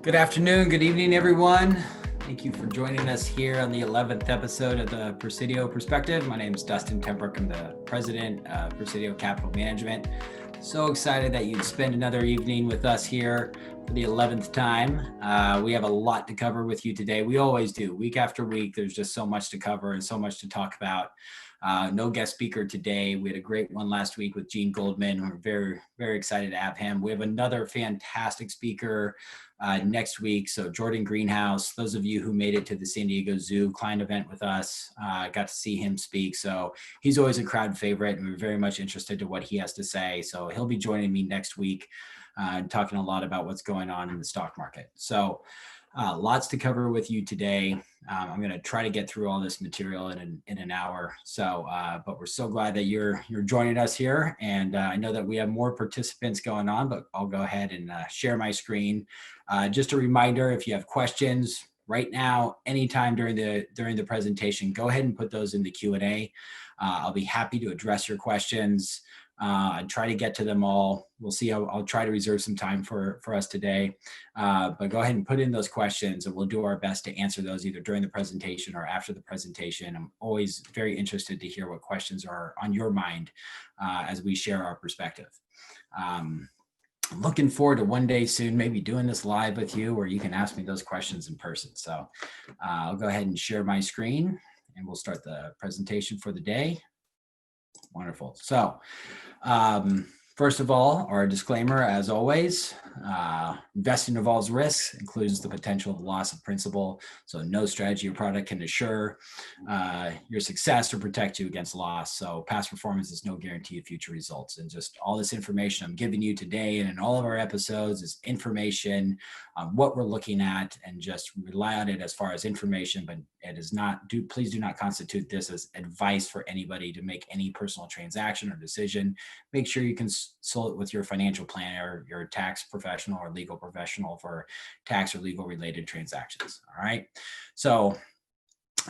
Good afternoon, good evening, everyone. Thank you for joining us here on the 11th episode of the Presidio Perspective. My name is Dustin Tembrick. I'm the president of Presidio Capital Management. So excited that you'd spend another evening with us here for the 11th time. We have a lot to cover with you today. We always do. Week after week, there's just so much to cover and so much to talk about. No guest speaker today. We had a great one last week with Gene Goldman. We're very, very excited to have him. We have another fantastic speaker next week. So Jordan Greenhouse, those of you who made it to the San Diego Zoo client event with us, got to see him speak. So he's always a crowd favorite, and we're very much interested to what he has to say. So he'll be joining me next week, talking a lot about what's going on in the stock market. So lots to cover with you today. I'm going to try to get through all this material in an hour. So, but we're so glad that you're joining us here. And I know that we have more participants going on, but I'll go ahead and share my screen. Just a reminder, if you have questions right now, anytime during the presentation, go ahead and put those in the Q&A. I'll be happy to address your questions. Try to get to them all. We'll see how I'll try to reserve some time for us today. But go ahead and put in those questions and we'll do our best to answer those either during the presentation or after the presentation. I'm always very interested to hear what questions are on your mind as we share our perspective. I'm looking forward to one day soon, maybe doing this live with you where you can ask me those questions in person. So I'll go ahead and share my screen and we'll start the presentation for the day. Wonderful. So first of all, our disclaimer, as always, investing involves risks, includes the potential of loss of principal. So no strategy or product can assure your success or protect you against loss. So past performance is no guarantee of future results. And just all this information I'm giving you today and in all of our episodes is information on what we're looking at, and just rely on it as far as information, but it is not, please do not constitute this as advice for anybody to make any personal transaction or decision. Make sure you consult with your financial planner, your tax professional or legal professional for tax or legal related transactions. All right. So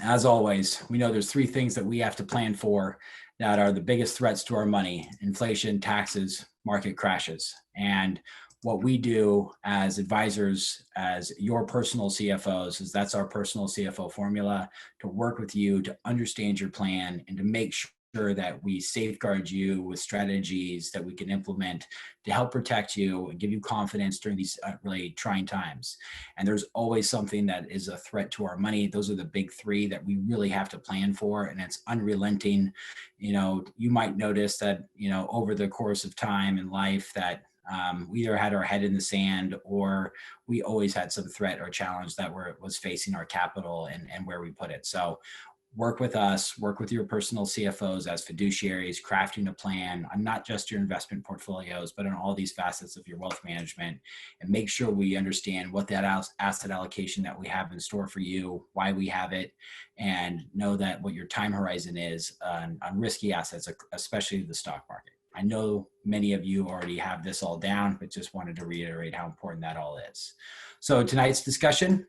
as always, we know there's three things that we have to plan for that are the biggest threats to our money: inflation, taxes, market crashes. And what we do as advisors, as your personal CFOs, is that's our personal CFO formula to work with you to understand your plan and to make sure that we safeguard you with strategies that we can implement to help protect you and give you confidence during these really trying times. And there's always something that is a threat to our money. Those are the big three that we really have to plan for, and it's unrelenting. You know, you might notice that, you know, over the course of time in life that we either had our head in the sand or we always had some threat or challenge that was facing our capital and where we put it. So work with us, work with your personal CFOs as fiduciaries, crafting a plan on not just your investment portfolios, but on all these facets of your wealth management, and make sure we understand what that asset allocation that we have in store for you, why we have it, and know that what your time horizon is on risky assets, especially the stock market. I know many of you already have this all down, but just wanted to reiterate how important that all is. So tonight's discussion,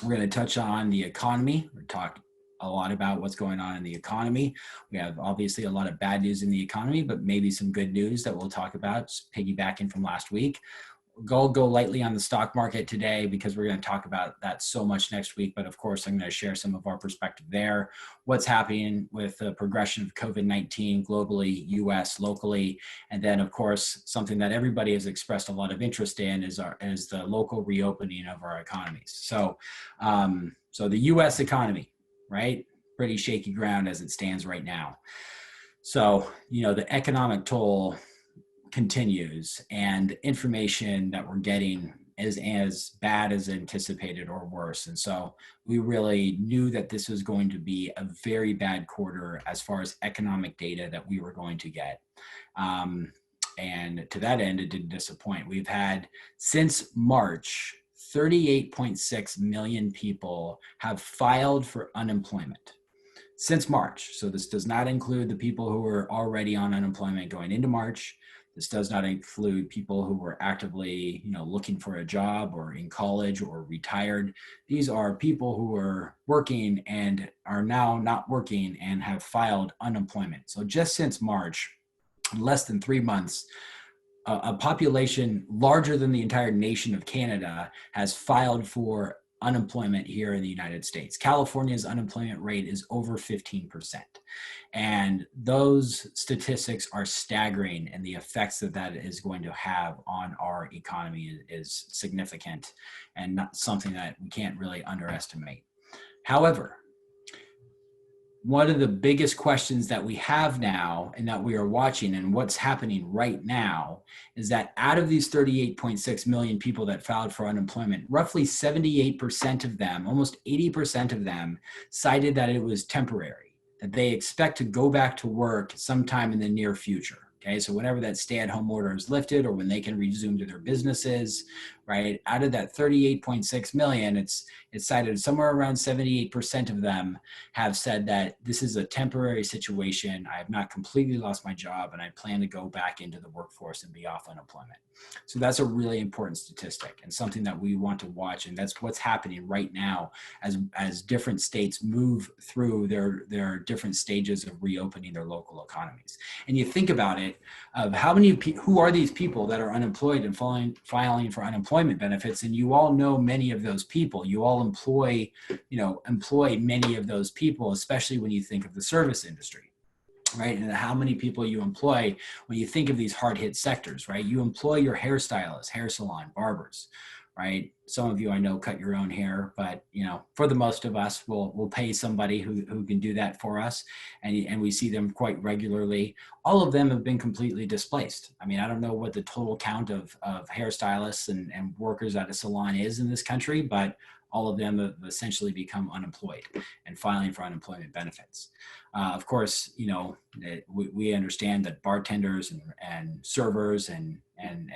we're going to touch on the economy. We're talking a lot about what's going on in the economy. We have obviously a lot of bad news in the economy, but maybe some good news that we'll talk about, just piggybacking from last week. Go lightly on the stock market today because we're going to talk about that so much next week. But of course, I'm going to share some of our perspective there, what's happening with the progression of COVID-19 globally, US, locally. And then, of course, something that everybody has expressed a lot of interest in is the local reopening of our economies. So, so the US economy, right? Pretty shaky ground as it stands right now. So, you know, the economic toll continues, and information that we're getting is as bad as anticipated or worse. And so we really knew that this was going to be a very bad quarter as far as economic data that we were going to get. And to that end, it didn't disappoint. We've had since March, 38.6 million people have filed for unemployment since March. So this does not include the people who were already on unemployment going into March. This does not include people who were actively, you know, looking for a job or in college or retired. These are people who are working and are now not working and have filed unemployment. So just since March, in less than 3 months, a population larger than the entire nation of Canada has filed for unemployment here in the United States. California's unemployment rate is over 15%. And those statistics are staggering, and the effects that that is going to have on our economy is significant and not something that we can't really underestimate. However, one of the biggest questions that we have now and that we are watching and what's happening right now is that out of these 38.6 million people that filed for unemployment, roughly 78% of them, almost 80% of them, cited that it was temporary, that they expect to go back to work sometime in the near future. Okay, so whenever that stay-at-home order is lifted or when they can resume to their businesses, right? Out of that 38.6 million, it's cited somewhere around 78% of them have said that this is a temporary situation. I have not completely lost my job and I plan to go back into the workforce and be off unemployment. So that's a really important statistic and something that we want to watch. And that's what's happening right now as different states move through their different stages of reopening their local economies. And you think about it, of how many who are these people that are unemployed and filing for unemployment benefits, and you all know many of those people. You all employ many of those people, especially when you think of the service industry, right? And how many people you employ when you think of these hard-hit sectors, right? You employ your hairstylists, hair salon, barbers, right? Some of you I know cut your own hair, but for the most of us, we'll pay somebody who can do that for us, and we see them quite regularly. All of them have been completely displaced. I mean, I don't know what the total count of hairstylists and workers at a salon is in this country, but all of them have essentially become unemployed and filing for unemployment benefits. Of course, we understand that bartenders and servers and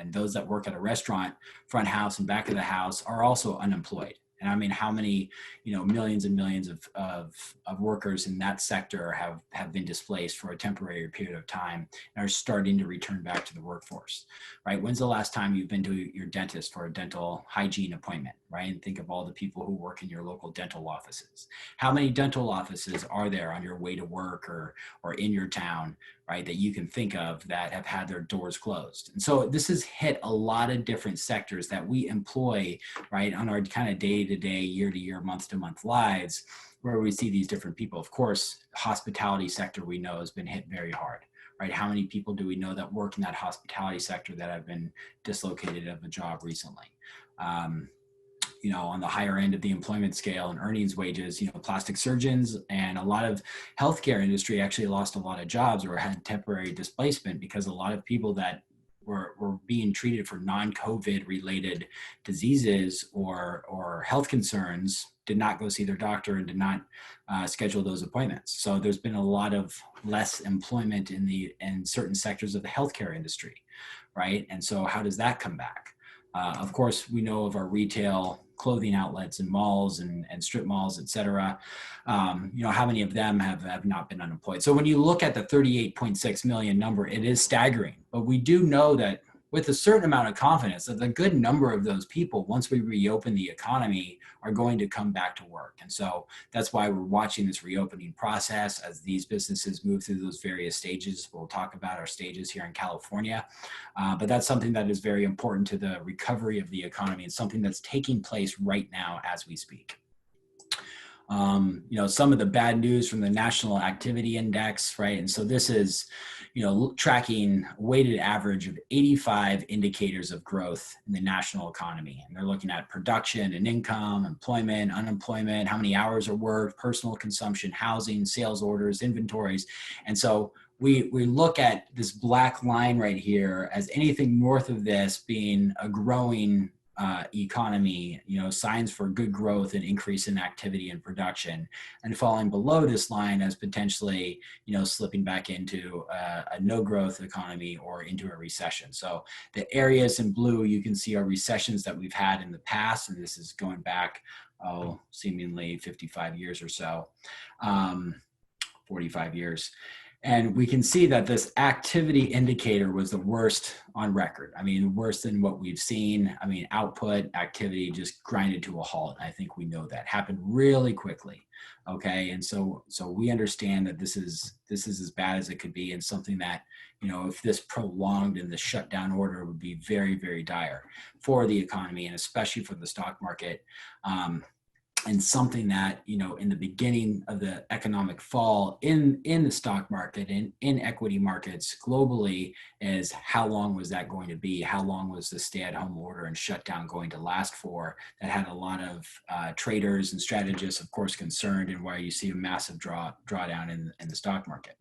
those that work at a restaurant, front house and back of the house, are also unemployed. And I mean, how many, millions and millions of workers in that sector have been displaced for a temporary period of time and are starting to return back to the workforce, right? When's the last time you've been to your dentist for a dental hygiene appointment, right? And think of all the people who work in your local dental offices. How many dental offices are there on your way to work or in your town, right, that you can think of that have had their doors closed? And so this has hit a lot of different sectors that we employ, right, on our kind of day-to-day, year-to-year, month-to-month lives, where we see these different people. Of course, hospitality sector we know has been hit very hard, right? How many people do we know that work in that hospitality sector that have been dislocated of a job recently? On the higher end of the employment scale and earnings wages, plastic surgeons and a lot of healthcare industry actually lost a lot of jobs or had temporary displacement because a lot of people that were being treated for non-COVID related diseases or health concerns did not go see their doctor and did not schedule those appointments. So there's been a lot of less employment in certain sectors of the healthcare industry, right? And so how does that come back? Of course, we know of our retail clothing outlets and malls and strip malls, et cetera. How many of them have not been unemployed? So when you look at the 38.6 million number, it is staggering. But we do know that with a certain amount of confidence that a good number of those people, once we reopen the economy, are going to come back to work. And so that's why we're watching this reopening process as these businesses move through those various stages. We'll talk about our stages here in California, but that's something that is very important to the recovery of the economy and something that's taking place right now as we speak. Some of the bad news from the National Activity Index, right? And so this is, tracking weighted average of 85 indicators of growth in the national economy. And they're looking at production and income, employment, unemployment, how many hours are worked, personal consumption, housing, sales orders, inventories. And so we look at this black line right here as anything north of this being a growing economy, signs for good growth and increase in activity and production, and falling below this line as potentially, slipping back into a no growth economy or into a recession. So the areas in blue, you can see are recessions that we've had in the past, and this is going back, seemingly 55 years or so, 45 years. And we can see that this activity indicator was the worst on record. I mean, worse than what we've seen. I mean, output activity just grinded to a halt. I think we know that happened really quickly. Okay. And so we understand that this is as bad as it could be, and something that, if this prolonged in the shutdown order, would be very, very dire for the economy, and especially for the stock market. And something that, in the beginning of the economic fall in the stock market and in equity markets globally, is how long was that going to be? How long was the stay-at-home order and shutdown going to last for? That had a lot of traders and strategists, of course, concerned, and why you see a massive drawdown in the stock market.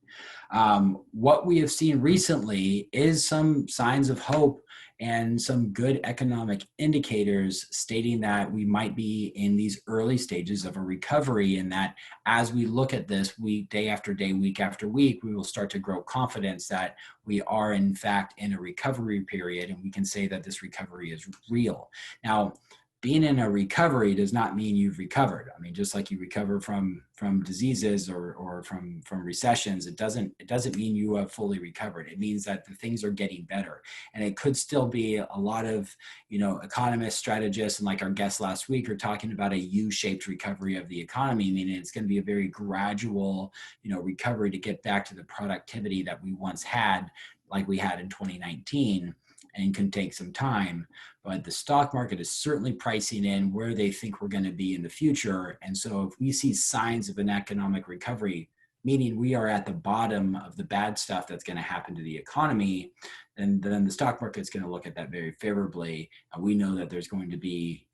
What we have seen recently is some signs of hope and some good economic indicators stating that we might be in these early stages of a recovery, and that as we look at this day after day, week after week, we will start to grow confidence that we are in fact in a recovery period, and we can say that this recovery is real. Now, being in a recovery does not mean you've recovered. I mean, just like you recover from diseases or from recessions, it doesn't mean you have fully recovered. It means that the things are getting better. And it could still be a lot of, economists, strategists, and like our guest last week are talking about a U-shaped recovery of the economy, meaning it's going to be a very gradual, recovery to get back to the productivity that we once had, like we had in 2019. And can take some time, but the stock market is certainly pricing in where they think we're going to be in the future. And so if we see signs of an economic recovery, meaning we are at the bottom of the bad stuff that's going to happen to the economy, then the stock market is going to look at that very favorably. And we know that there's going to be,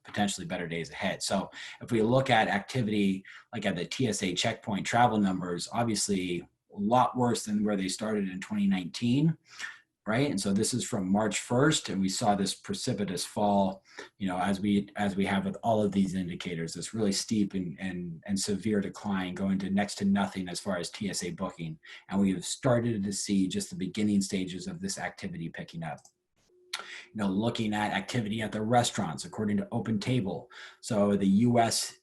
potentially better days ahead. So if we look at activity, like at the TSA checkpoint travel numbers, obviously a lot worse than where they started in 2019. Right. And so this is from March 1st, and we saw this precipitous fall, as we have with all of these indicators, this really steep and severe decline going to next to nothing as far as TSA booking. And we have started to see just the beginning stages of this activity picking up. Looking at activity at the restaurants, according to Open Table. So the U.S.,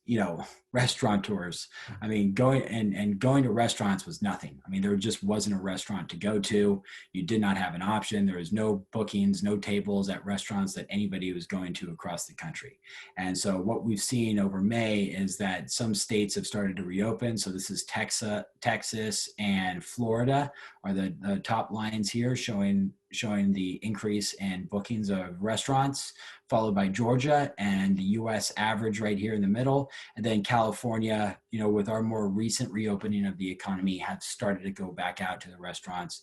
restaurateurs, I mean, going to restaurants was nothing. I mean, there just wasn't a restaurant to go to. You did not have an option. There was no bookings, no tables at restaurants that anybody was going to across the country. And so what we've seen over May is that some states have started to reopen. So this is Texas and Florida are the top lines here, showing the increase in bookings of restaurants, followed by Georgia and the U.S. average right here in the middle. And then California, with our more recent reopening of the economy, have started to go back out to the restaurants.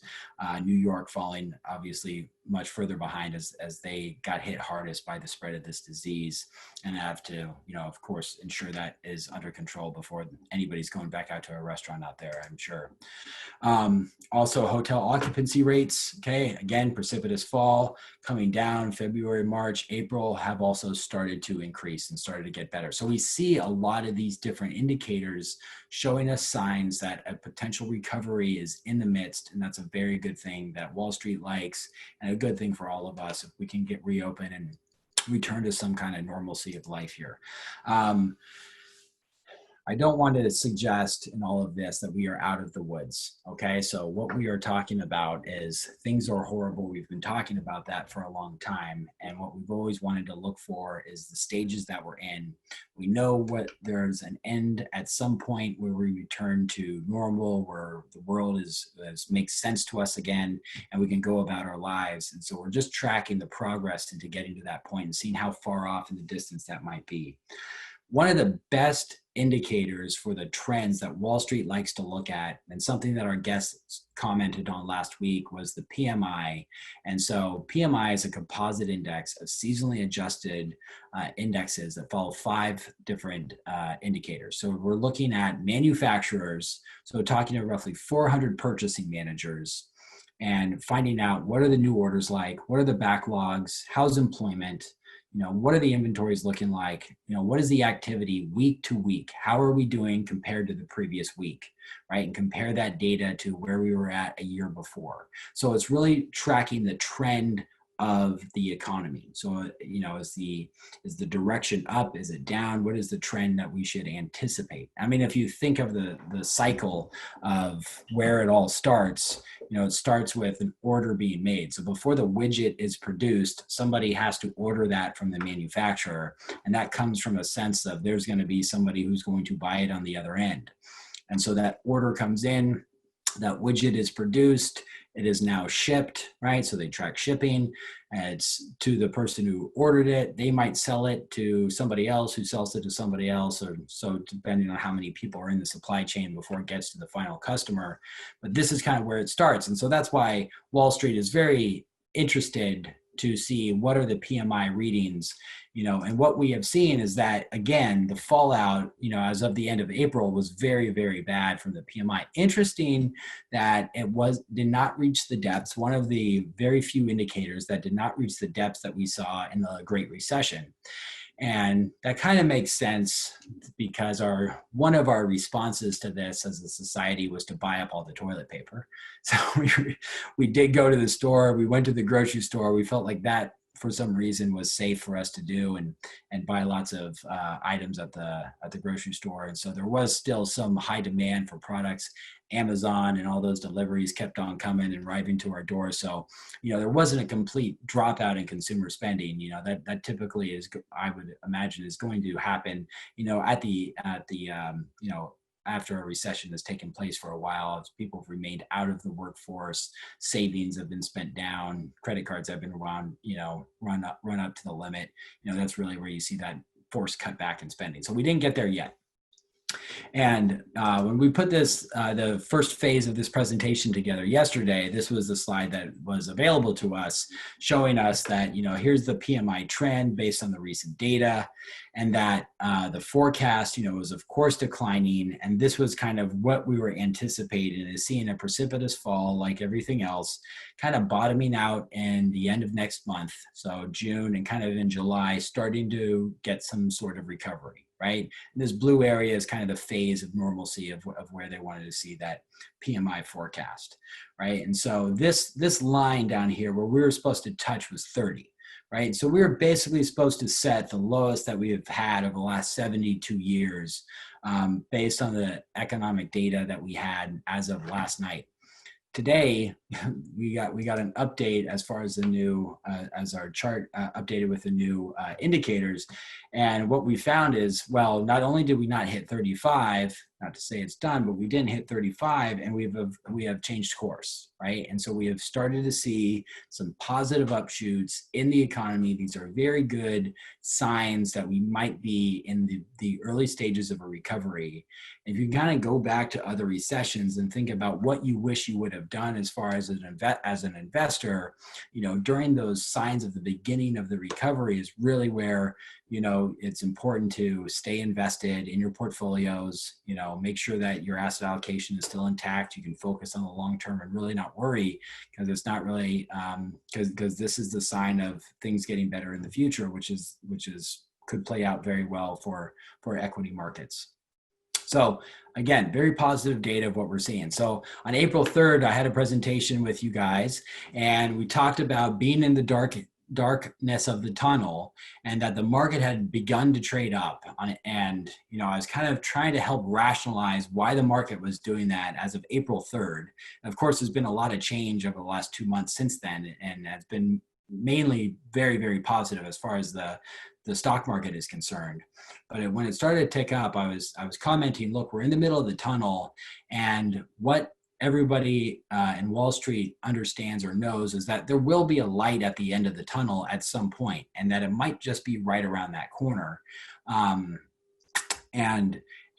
New York falling obviously much further behind as they got hit hardest by the spread of this disease, and have to, of course, ensure that is under control before anybody's going back out to a restaurant out there, I'm sure. Also, hotel occupancy rates, okay, again, precipitous fall coming down. February, March, April have also started to increase and started to get better. So we see a lot of these different indicators showing us signs that a potential recovery is in the midst, and that's a very good thing that Wall Street likes, and a good thing for all of us if we can get reopened and return to some kind of normalcy of life here. I don't want to suggest in all of this that we are out of the woods, okay? So what we are talking about is things are horrible. We've been talking about that for a long time. And what we've always wanted to look for is the stages that we're in. We know there's an end at some point where we return to normal, where the world makes sense to us again, and we can go about our lives. And so we're just tracking the progress into getting to that point and seeing how far off in the distance that might be. One of the best indicators for the trends that Wall Street likes to look at, and something that our guests commented on last week, was the PMI. And so PMI is a composite index of seasonally adjusted indexes that follow 5 different indicators. So we're looking at manufacturers, so talking to roughly 400 purchasing managers, and finding out what are the new orders like, what are the backlogs, how's employment, what are the inventories looking like? What is the activity week to week? How are we doing compared to the previous week, right? And compare that data to where we were at a year before. So it's really tracking the trend of the economy. So, is the direction up? Is it down? What is the trend that we should anticipate? I mean, if you think of the cycle of where it all starts, it starts with an order being made. So before the widget is produced, somebody has to order that from the manufacturer. And that comes from a sense of there's going to be somebody who's going to buy it on the other end. And so that order comes in, that widget is produced, it is now shipped, right? So they track shipping, and it's to the person who ordered it. They might sell it to somebody else who sells it to somebody else, or so depending on how many people are in the supply chain before it gets to the final customer. But this is kind of where it starts. And so that's why Wall Street is very interested to see what are the PMI readings, and what we have seen is that, again, the fallout, as of the end of April was very, very bad from the PMI. Interesting that it did not reach the depths, one of the very few indicators that did not reach the depths that we saw in the Great Recession. And that kind of makes sense because one of our responses to this as a society was to buy up all the toilet paper. So we did go to the store, we went to the grocery store, we felt like that for some reason was safe for us to do and buy lots of items at the grocery store. And so there was still some high demand for products. Amazon and all those deliveries kept on coming and arriving to our door. So, there wasn't a complete dropout in consumer spending. That typically is, I would imagine, is going to happen, after a recession has taken place for a while, as people have remained out of the workforce, savings have been spent down, credit cards have been run up to the limit. That's really where you see that forced cutback in spending. So we didn't get there yet. And when we put the first phase of this presentation together yesterday, this was the slide that was available to us, showing us that, here's the PMI trend based on the recent data, and that the forecast, was of course declining. And this was kind of what we were anticipating, is seeing a precipitous fall like everything else, kind of bottoming out in the end of next month. So June and kind of in July, starting to get some sort of recovery. Right. And this blue area is kind of the phase of normalcy of where they wanted to see that PMI forecast. Right. And so this line down here where we were supposed to touch was 30. Right. So we were basically supposed to set the lowest that we have had over the last 72 years based on the economic data that we had as of last night. Today, we got an update as far as the new, as our chart updated with the new indicators. And what we found is, well, not only did we not hit 35, not to say it's done, but we didn't hit 35, and we have changed course, right? And so we have started to see some positive upshoots in the economy. These are very good signs that we might be in the early stages of a recovery. If you kind of go back to other recessions and think about what you wish you would have done as far as an investor, during those signs of the beginning of the recovery is really where, it's important to stay invested in your portfolios, make sure that your asset allocation is still intact. You can focus on the long term and really not worry, because it's not really, because this is the sign of things getting better in the future, which could play out very well for equity markets. So again, very positive data of what we're seeing. So on April 3rd, I had a presentation with you guys, and we talked about being in the darkness of the tunnel, and that the market had begun to trade up on it. And, I was kind of trying to help rationalize why the market was doing that as of April 3rd. And of course, there's been a lot of change over the last 2 months since then, and it's been mainly very, very positive as far as the stock market is concerned. But when it started to tick up, I was commenting, look, we're in the middle of the tunnel, and what everybody in Wall Street understands or knows is that there will be a light at the end of the tunnel at some point, and that it might just be right around that corner.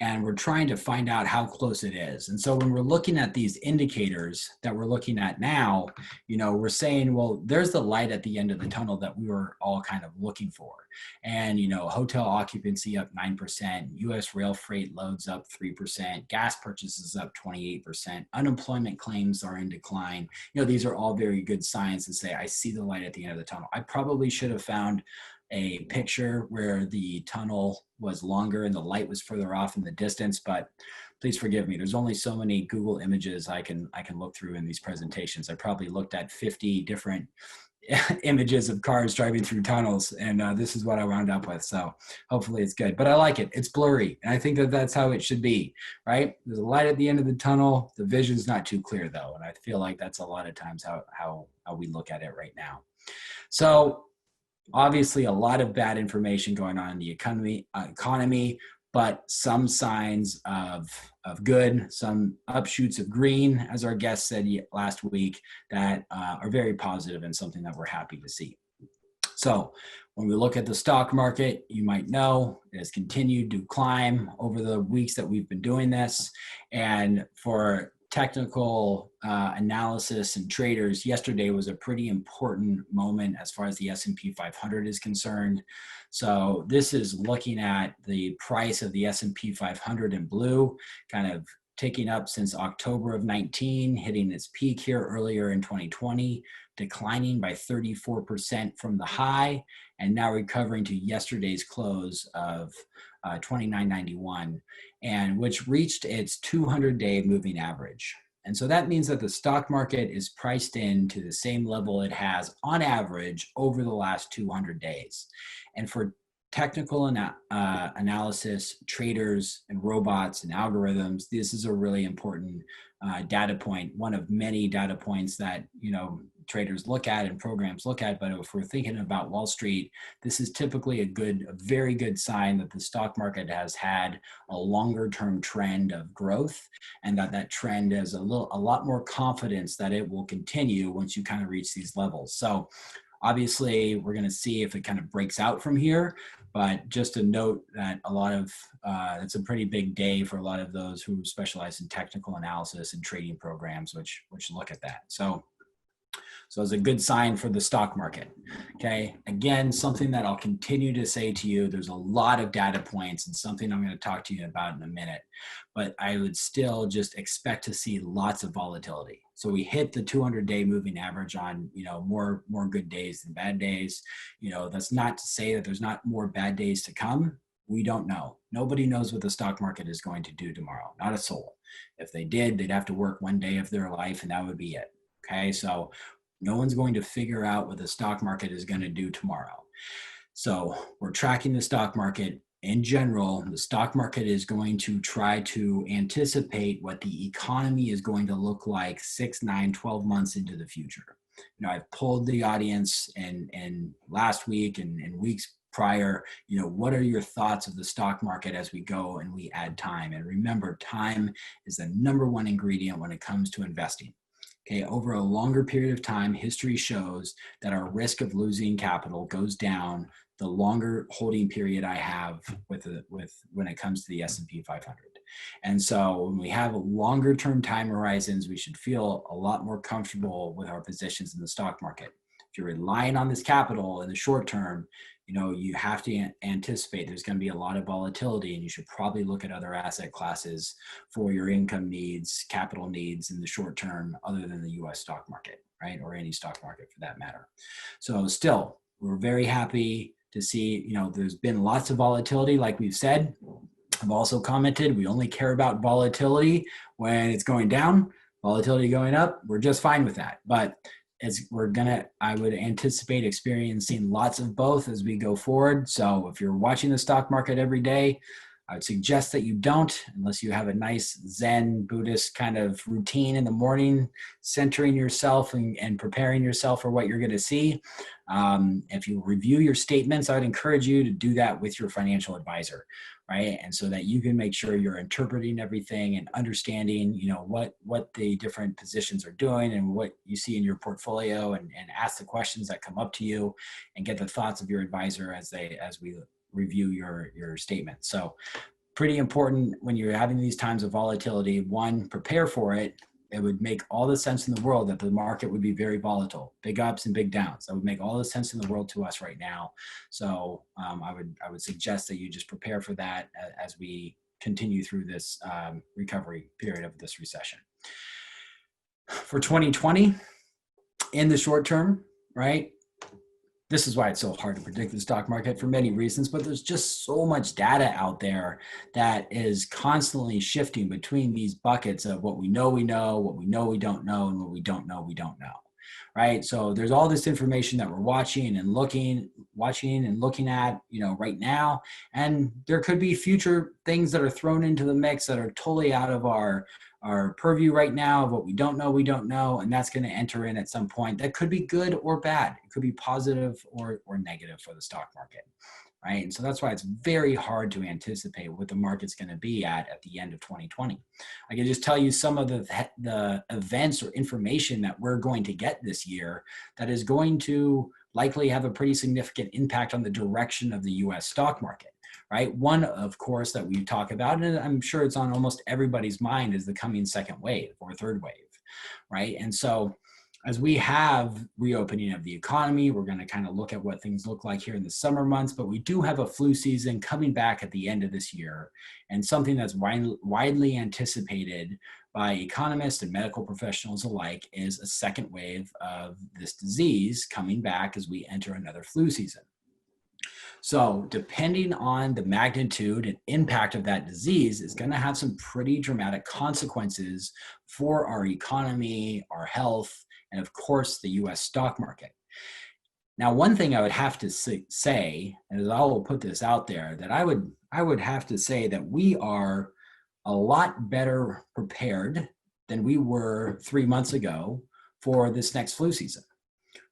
And we're trying to find out how close it is. And so when we're looking at these indicators that we're looking at now, we're saying, well, there's the light at the end of the tunnel that we were all kind of looking for. And, hotel occupancy up 9%, US rail freight loads up 3%, gas purchases up 28%, unemployment claims are in decline. These are all very good signs to say, I see the light at the end of the tunnel. I probably should have found a picture where the tunnel was longer and the light was further off in the distance, but please forgive me. There's only so many Google images I can look through in these presentations. I probably looked at 50 different images of cars driving through tunnels, and this is what I wound up with. So hopefully it's good, but I like it. It's blurry, and I think that that's how it should be, right? There's a light at the end of the tunnel. The vision's not too clear though, and I feel like that's a lot of times how we look at it right now. So obviously a lot of bad information going on in the economy, but some signs of good, some upshoots of green, as our guest said last week, that are very positive and something that we're happy to see. So when we look at the stock market, you might know it has continued to climb over the weeks that we've been doing this. And for technical analysis and traders, yesterday was a pretty important moment as far as the S&P 500 is concerned. So this is looking at the price of the S&P 500 in blue, kind of ticking up since October of 19, hitting its peak here earlier in 2020, declining by 34% from the high, and now recovering to yesterday's close of 29.91, and which reached its 200-day moving average. And so that means that the stock market is priced in to the same level it has on average over the last 200 days. And for technical analysis, traders and robots and algorithms, this is a really important data point, one of many data points that, you know, traders look at and programs look at. But if we're thinking about Wall Street, this is typically a very good sign that the stock market has had a longer term trend of growth, and that trend has a lot more confidence that it will continue once you kind of reach these levels. So obviously we're going to see if it kind of breaks out from here, but just to note that a lot of it's a pretty big day for a lot of those who specialize in technical analysis and trading programs, which look at that. So it's a good sign for the stock market. Okay. Again, something that I'll continue to say to you, there's a lot of data points and something I'm going to talk to you about in a minute, but I would still just expect to see lots of volatility. So we hit the 200-day moving average on, you know, more good days than bad days. You know, that's not to say that there's not more bad days to come. We don't know. Nobody knows what the stock market is going to do tomorrow. Not a soul. If they did, they'd have to work one day of their life and that would be it. Okay. So no one's going to figure out what the stock market is going to do tomorrow. So we're tracking the stock market. In general, the stock market is going to try to anticipate what the economy is going to look like 6, 9, 12 months into the future. You know, I've polled the audience and last week and weeks prior, you know, what are your thoughts of the stock market as we go and we add time? And remember, time is the #1 ingredient when it comes to investing. Okay, over a longer period of time, history shows that our risk of losing capital goes down the longer holding period I have with when it comes to the S&P 500. And so when we have longer term time horizons, we should feel a lot more comfortable with our positions in the stock market. If you're relying on this capital in the short term, you know, you have to anticipate there's going to be a lot of volatility, and you should probably look at other asset classes for your income needs, capital needs in the short term, other than the US stock market, right? Or any stock market for that matter. So still, we're very happy to see, you know, there's been lots of volatility, like we've said. I've also commented, we only care about volatility when it's going down. Volatility going up, we're just fine with that. But I would anticipate experiencing lots of both as we go forward. So if you're watching the stock market every day, I would suggest that you don't, unless you have a nice Zen Buddhist kind of routine in the morning, centering yourself and preparing yourself for what you're going to see. If you review your statements, I would encourage you to do that with your financial advisor, right? And so that you can make sure you're interpreting everything and understanding, you know, what the different positions are doing and what you see in your portfolio, and ask the questions that come up to you and get the thoughts of your advisor as we review your statement. So pretty important when you're having these times of volatility. One, prepare for it. It would make all the sense in the world that the market would be very volatile, big ups and big downs. That would make all the sense in the world to us right now. So I would suggest that you just prepare for that as we continue through this recovery period of this recession. For 2020, in the short term, right? this is why it's so hard to predict the stock market for many reasons, but there's just so much data out there that is constantly shifting between these buckets of what we know, what we know we don't know, and what we don't know, right? So there's all this information that we're watching and looking at, right now. And there could be future things that are thrown into the mix that are totally out of our purview right now of what we don't know, and that's going to enter in at some point. That could be good or bad. It could be positive or negative for the stock market, right? And so that's why it's very hard to anticipate what the market's going to be at the end of 2020. I can just tell you some of the events or information that we're going to get this year that is going to likely have a pretty significant impact on the direction of the U.S. stock market. Right. One, of course, that we talk about, and I'm sure it's on almost everybody's mind, is the coming second wave or third wave. Right. And so as we have reopening of the economy, we're going to kind of look at what things look like here in the summer months, but we do have a flu season coming back at the end of this year, and something that's widely anticipated by economists and medical professionals alike is a second wave of this disease coming back as we enter another flu season. So depending on the magnitude and impact of that disease is going to have some pretty dramatic consequences for our economy, our health, and of course, the US stock market. Now, one thing I would have to say, and I will put this out there, that I would have to say that we are a lot better prepared than we were 3 months ago for this next flu season.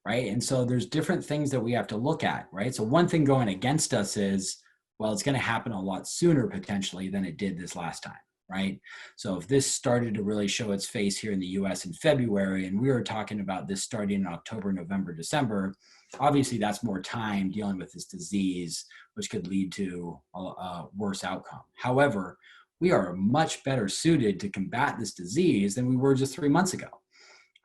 Right. And so there's different things that we have to look at. Right. So one thing going against us is, well, it's going to happen a lot sooner potentially than it did this last time. Right. So if this started to really show its face here in the US in February, and we were talking about this starting in October, November, December, obviously that's more time dealing with this disease, which could lead to a worse outcome. However, we are much better suited to combat this disease than we were just 3 months ago.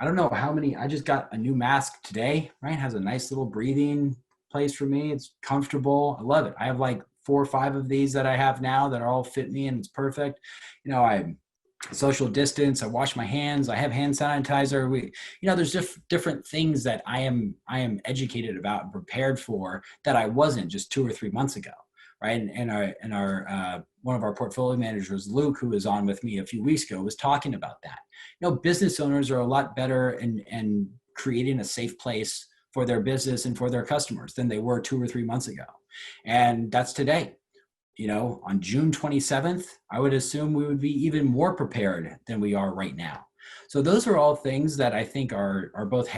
I don't know how many, I just got a new mask today, right? It has a nice little breathing place for me. It's comfortable. I love it. I have like 4 or 5 of these that I have now that all fit me and it's perfect. I social distance, I wash my hands, I have hand sanitizer. There's different things that I am educated about and prepared for that I wasn't just 2 or 3 months ago. Right. And our one of our portfolio managers, Luke, who was on with me a few weeks ago, was talking about that. Business owners are a lot better in creating a safe place for their business and for their customers than they were 2 or 3 months ago. And that's today. On June 27th, I would assume we would be even more prepared than we are right now. So those are all things that I think are both,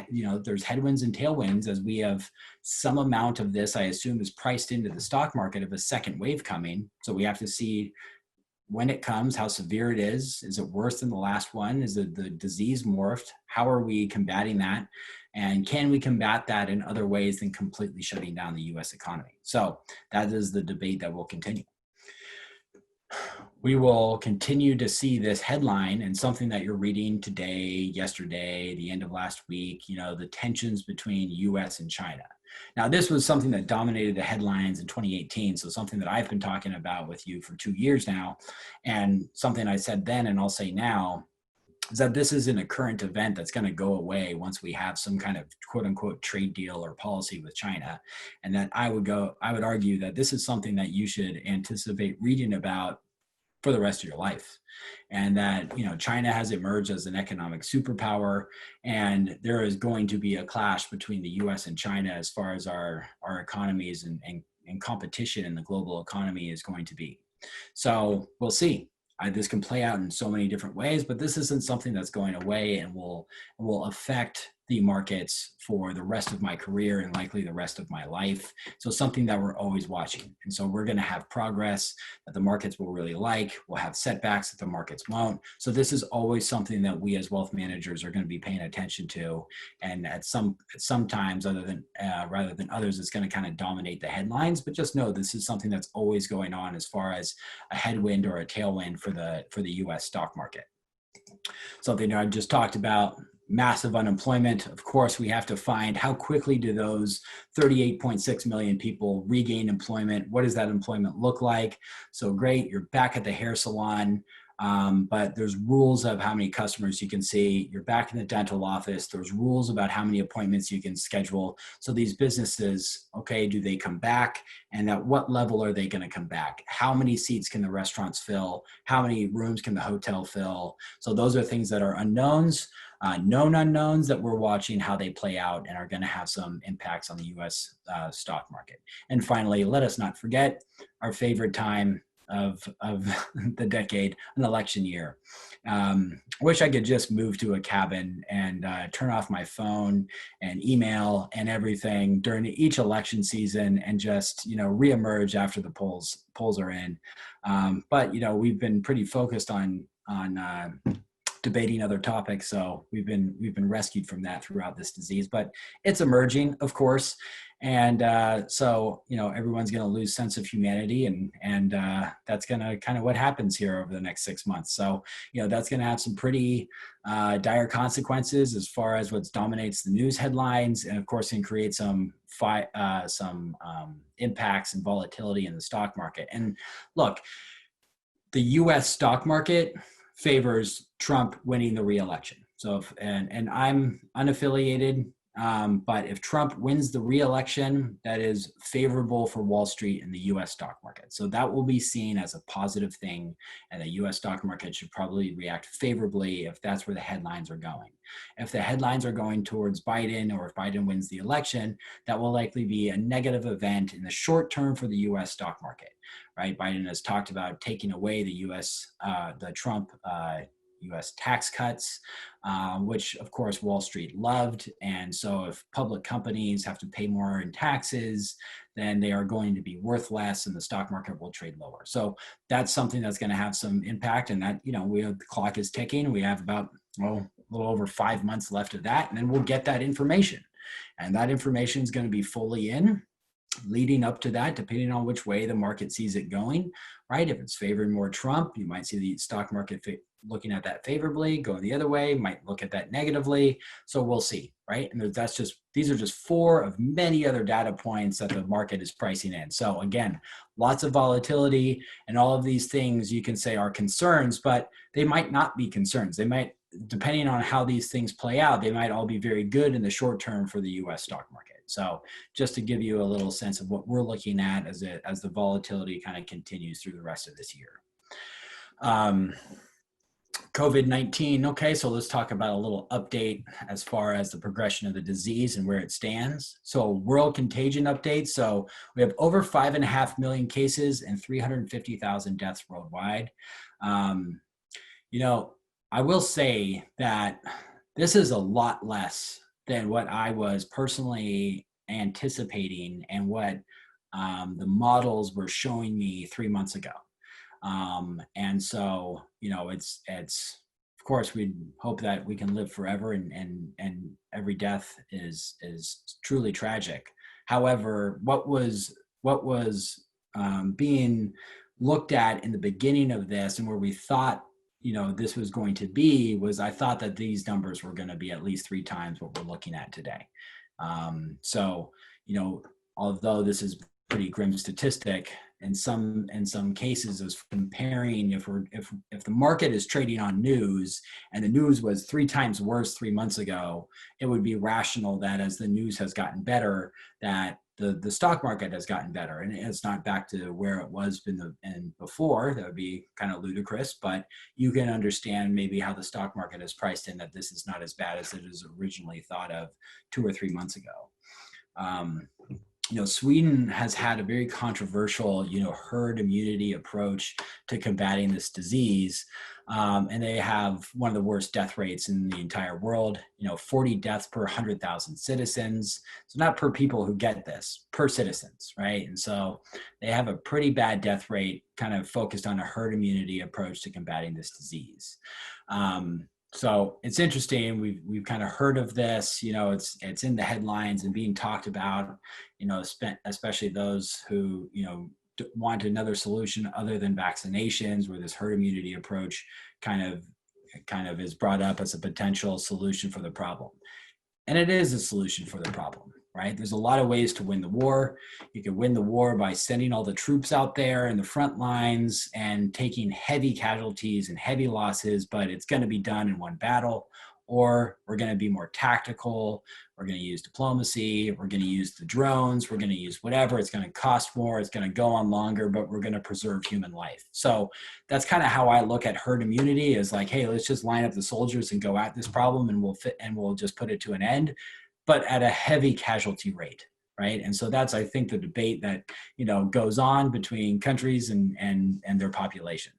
there's headwinds and tailwinds, as we have some amount of this, I assume, is priced into the stock market of a second wave coming. So we have to see when it comes, how severe it is. Is it worse than the last one? Is the disease morphed? How are we combating that? And can we combat that in other ways than completely shutting down the US economy? So that is the debate that will continue. We will continue to see this headline and something that you're reading today, yesterday, the end of last week, the tensions between US and China. Now, this was something that dominated the headlines in 2018. So something that I've been talking about with you for 2 years now, and something I said then and I'll say now is that this isn't a current event that's going to go away once we have some kind of quote unquote trade deal or policy with China. And that I would argue that this is something that you should anticipate reading about for the rest of your life. And that, China has emerged as an economic superpower, and there is going to be a clash between the US and China as far as our economies and competition in the global economy is going to be. So we'll see. This can play out in so many different ways, but this isn't something that's going away and will affect the markets for the rest of my career and likely the rest of my life. So something that we're always watching. And so we're going to have progress that the markets will really like. We'll have setbacks that the markets won't. So this is always something that we as wealth managers are going to be paying attention to. And at some times, rather than others, it's going to kind of dominate the headlines. But just know this is something that's always going on as far as a headwind or a tailwind for the U.S. stock market. Something that I just talked about. Massive unemployment. Of course, we have to find how quickly do those 38.6 million people regain employment? What does that employment look like? So great, you're back at the hair salon. But there's rules of how many customers you can see. You're back in the dental office. There's rules about how many appointments you can schedule. So these businesses, okay, do they come back? And at what level are they going to come back? How many seats can the restaurants fill? How many rooms can the hotel fill? So those are things that are unknowns. Known unknowns that we're watching how they play out and are going to have some impacts on the U.S. Stock market. And finally, let us not forget our favorite time of the decade, an election year. I wish I could just move to a cabin and turn off my phone and email and everything during each election season and just, reemerge after the polls are in. But, we've been pretty focused on debating other topics. So we've been rescued from that throughout this disease, but it's emerging, of course. And so, everyone's going to lose sense of humanity and that's going to kind of what happens here over the next 6 months. So, that's going to have some pretty dire consequences as far as what dominates the news headlines. And of course, can create some impacts and volatility in the stock market. And look, the U.S. stock market favors Trump winning the re-election. So, and I'm unaffiliated, but if Trump wins the re-election, that is favorable for Wall Street and the U.S. stock market. So that will be seen as a positive thing, and the U.S. stock market should probably react favorably if that's where the headlines are going. If the headlines are going towards Biden, or if Biden wins the election, that will likely be a negative event in the short term for the U.S. stock market. Right? Biden has talked about taking away the Trump U.S. tax cuts, which of course Wall Street loved. And so if public companies have to pay more in taxes, then they are going to be worth less and the stock market will trade lower. So that's something that's going to have some impact. And that, the clock is ticking. We have about, a little over 5 months left of that. And then we'll get that information. And that information is going to be fully in. Leading up to that, depending on which way the market sees it going, right? If it's favoring more Trump, you might see the stock market looking at that favorably, going the other way, might look at that negatively. So we'll see, right? And these are just 4 of many other data points that the market is pricing in. So again, lots of volatility, and all of these things you can say are concerns, but they might not be concerns. They might, depending on how these things play out, they might all be very good in the short term for the U.S. stock market. So just to give you a little sense of what we're looking at as the volatility kind of continues through the rest of this year. COVID-19. Okay, so let's talk about a little update as far as the progression of the disease and where it stands. So world contagion updates. So we have over 5.5 million cases and 350,000 deaths worldwide. I will say that this is a lot less than what I was personally anticipating and what the models were showing me 3 months ago. And so, it's of course, we hope that we can live forever and every death is truly tragic. However, what was being looked at in the beginning of this and where we thought this was going to be I thought that these numbers were going to be at least 3 times what we're looking at today. So, although this is a pretty grim statistic, in some cases is comparing if the market is trading on news and the news was 3 times worse 3 months ago, it would be rational that as the news has gotten better, that the stock market has gotten better, and it's not back to where it was before. That would be kind of ludicrous, but you can understand maybe how the stock market is priced in that this is not as bad as it is originally thought of 2 or 3 months ago. Sweden has had a very controversial, herd immunity approach to combating this disease. And they have one of the worst death rates in the entire world, 40 deaths per 100,000 citizens. So not per people who get this, per citizens, right? And so they have a pretty bad death rate kind of focused on a herd immunity approach to combating this disease. So it's interesting. We've kind of heard of this, it's in the headlines and being talked about, especially those who, want another solution other than vaccinations, where this herd immunity approach kind of is brought up as a potential solution for the problem. And it is a solution for the problem. right? There's a lot of ways to win the war. You can win the war by sending all the troops out there in the front lines and taking heavy casualties and heavy losses, but it's going to be done in one battle. Or we're going to be more tactical. We're going to use diplomacy. We're going to use the drones. We're going to use whatever. It's going to cost more. It's going to go on longer, but we're going to preserve human life. So that's kind of how I look at herd immunity, is like, hey, let's just line up the soldiers and go at this problem, and we'll just put it to an end, but at a heavy casualty rate. Right. And so that's, I think, the debate that, goes on between countries and their population.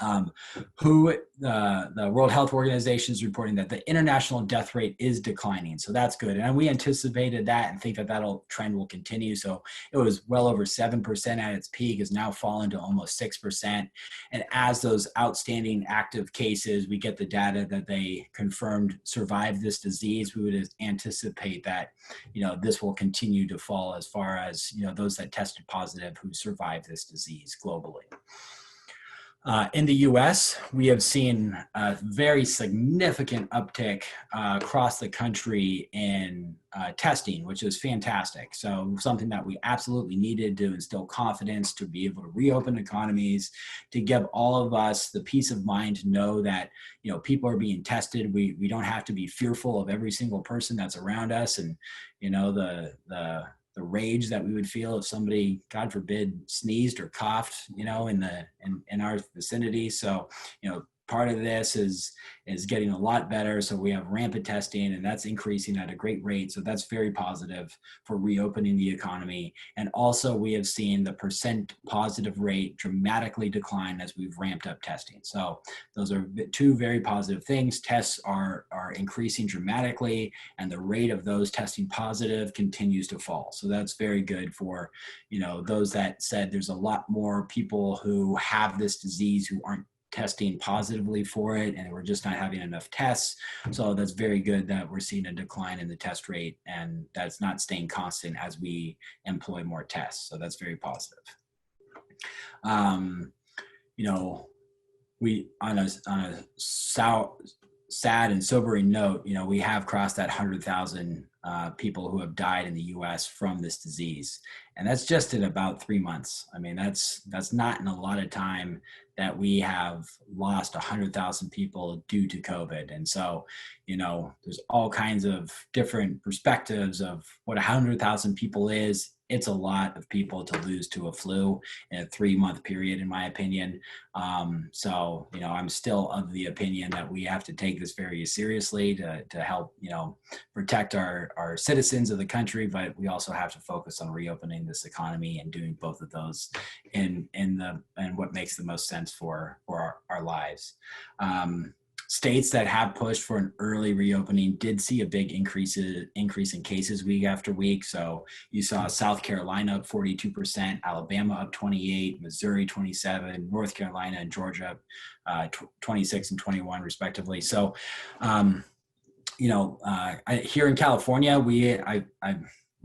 The World Health Organization is reporting that the international death rate is declining. So that's good. And we anticipated that and think that trend will continue. So it was well over 7% at its peak, has now fallen to almost 6%. And as those outstanding active cases, we get the data that they confirmed survived this disease, we would anticipate that, this will continue to fall as far as, those that tested positive who survived this disease globally. In the US, we have seen a very significant uptick across the country in testing, which is fantastic. So something that we absolutely needed to instill confidence, to be able to reopen economies, to give all of us the peace of mind to know that, people are being tested. We don't have to be fearful of every single person that's around us. And, the rage that we would feel if somebody, God forbid, sneezed or coughed, in our vicinity. So, part of this is getting a lot better. So we have rampant testing, and that's increasing at a great rate. So that's very positive for reopening the economy. And also we have seen the percent positive rate dramatically decline as we've ramped up testing. So those are two very positive things. Tests are increasing dramatically, and the rate of those testing positive continues to fall. So that's very good for, those that said there's a lot more people who have this disease who aren't testing positively for it, and we're just not having enough tests. So that's very good that we're seeing a decline in the test rate, and that's not staying constant as we employ more tests. So that's very positive. We on a sad and sobering note, we have crossed that 100,000 people who have died in the U.S. from this disease, and that's just in about 3 months. I mean, that's not in a lot of time that we have lost 100,000 people due to COVID. And so, there's all kinds of different perspectives of what 100,000 people is. It's a lot of people to lose to a flu in a 3-month period, in my opinion. So, I'm still of the opinion that we have to take this very seriously to help, protect our citizens of the country, but we also have to focus on reopening this economy and doing both of those in what makes the most sense for our lives. States that have pushed for an early reopening did see a big increase in cases week after week. So you saw South Carolina up 42%, Alabama up 28%, Missouri 27%, North Carolina and Georgia 26 and 21 respectively. So, here in California,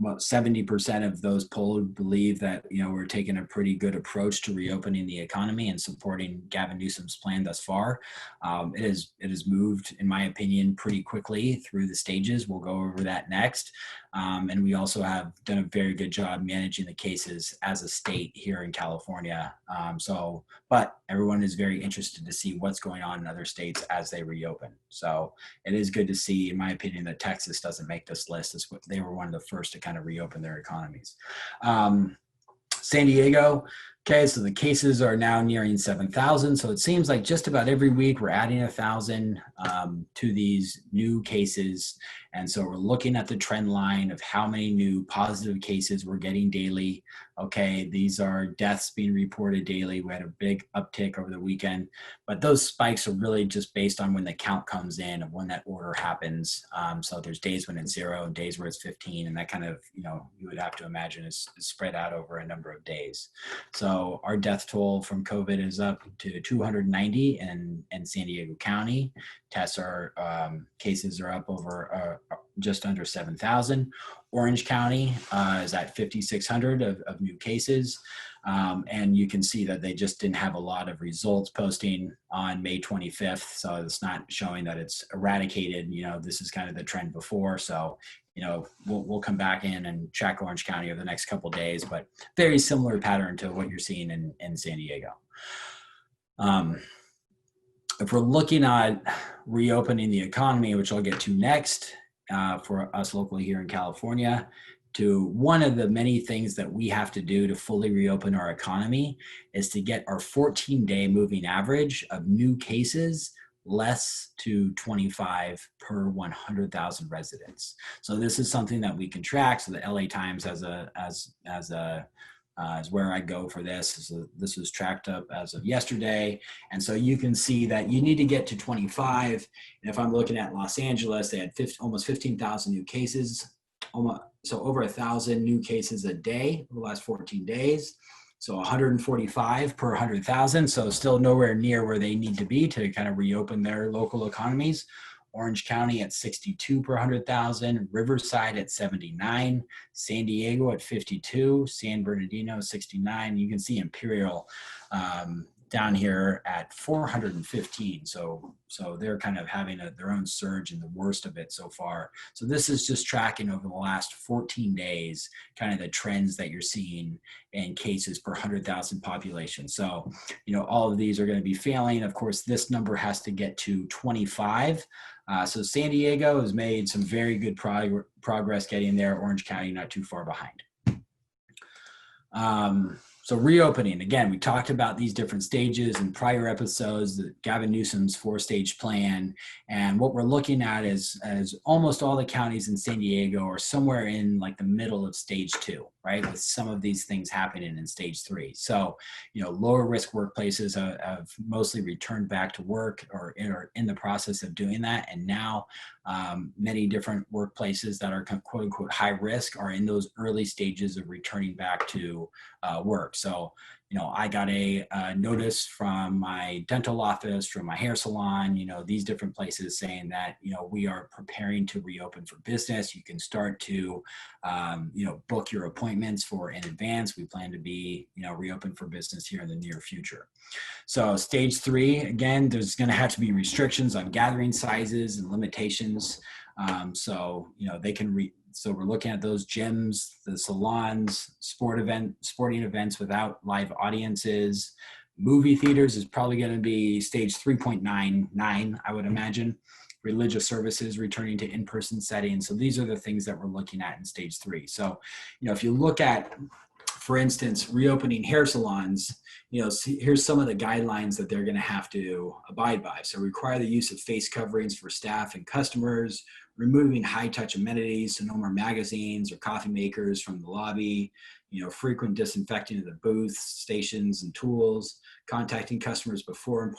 about 70% of those polled believe that, we're taking a pretty good approach to reopening the economy and supporting Gavin Newsom's plan thus far. It has moved, in my opinion, pretty quickly through the stages. We'll go over that next. And we also have done a very good job managing the cases as a state here in California. But everyone is very interested to see what's going on in other states as they reopen. So it is good to see, in my opinion, that Texas doesn't make this list. They were one of the first to kind of reopen their economies. San Diego, okay, so the cases are now nearing 7,000. So it seems like just about every week we're adding 1,000 to these new cases. And so we're looking at the trend line of how many new positive cases we're getting daily. Okay, these are deaths being reported daily. We had a big uptick over the weekend, but those spikes are really just based on when the count comes in of when that order happens. So there's days when it's 0 and days where it's 15, and that kind of, you would have to imagine is spread out over a number of days. So our death toll from COVID is up to 290 in San Diego County. Tests cases are up over just under 7,000. Orange County is at 5,600 of new cases. And you can see that they just didn't have a lot of results posting on May 25th. So it's not showing that it's eradicated. This is kind of the trend before. So, we'll come back in and check Orange County over the next couple of days, but very similar pattern to what you're seeing in San Diego. If we're looking at reopening the economy, which I'll get to next, for us locally here in California, to one of the many things that we have to do to fully reopen our economy is to get our 14-day moving average of new cases less to 25 per 100,000 residents. So this is something that we can track. So the LA Times is where I go for this. So this was tracked up as of yesterday. And so you can see that you need to get to 25. And if I'm looking at Los Angeles, they had almost 15,000 new cases, so over 1,000 new cases a day over the last 14 days. So 145 per 100,000. So still nowhere near where they need to be to kind of reopen their local economies. Orange County at 62 per 100,000, Riverside at 79, San Diego at 52, San Bernardino 69. You can see Imperial down here at 415. So they're kind of having their own surge in the worst of it so far. So this is just tracking over the last 14 days, kind of the trends that you're seeing in cases per 100,000 population. So, all of these are going to be failing. Of course, this number has to get to 25. So San Diego has made some very good progress getting there. Orange County not too far behind. So reopening, again, we talked about these different stages in prior episodes, Gavin Newsom's 4-stage plan. And what we're looking at is almost all the counties in San Diego are somewhere in like the middle of stage 2, right? With some of these things happening in stage 3. So, lower risk workplaces have mostly returned back to work or in the process of doing that. And now many different workplaces that are quote unquote high risk are in those early stages of returning back to work. So, I got a notice from my dental office, from my hair salon, these different places saying that, we are preparing to reopen for business. You can start to, book your appointments in advance. We plan to be, reopen for business here in the near future. So stage 3, again, there's going to have to be restrictions on gathering sizes and limitations. So we're looking at those gyms, the salons, sporting events without live audiences. Movie theaters is probably going to be stage 3.99, I would imagine. Religious services returning to in-person settings. So these are the things that we're looking at in stage 3. So, if you look at, for instance, reopening hair salons, here's some of the guidelines that they're going to have to abide by. So require the use of face coverings for staff and customers, removing high-touch amenities, so no more magazines or coffee makers from the lobby, frequent disinfecting of the booths, stations, and tools, contacting customers before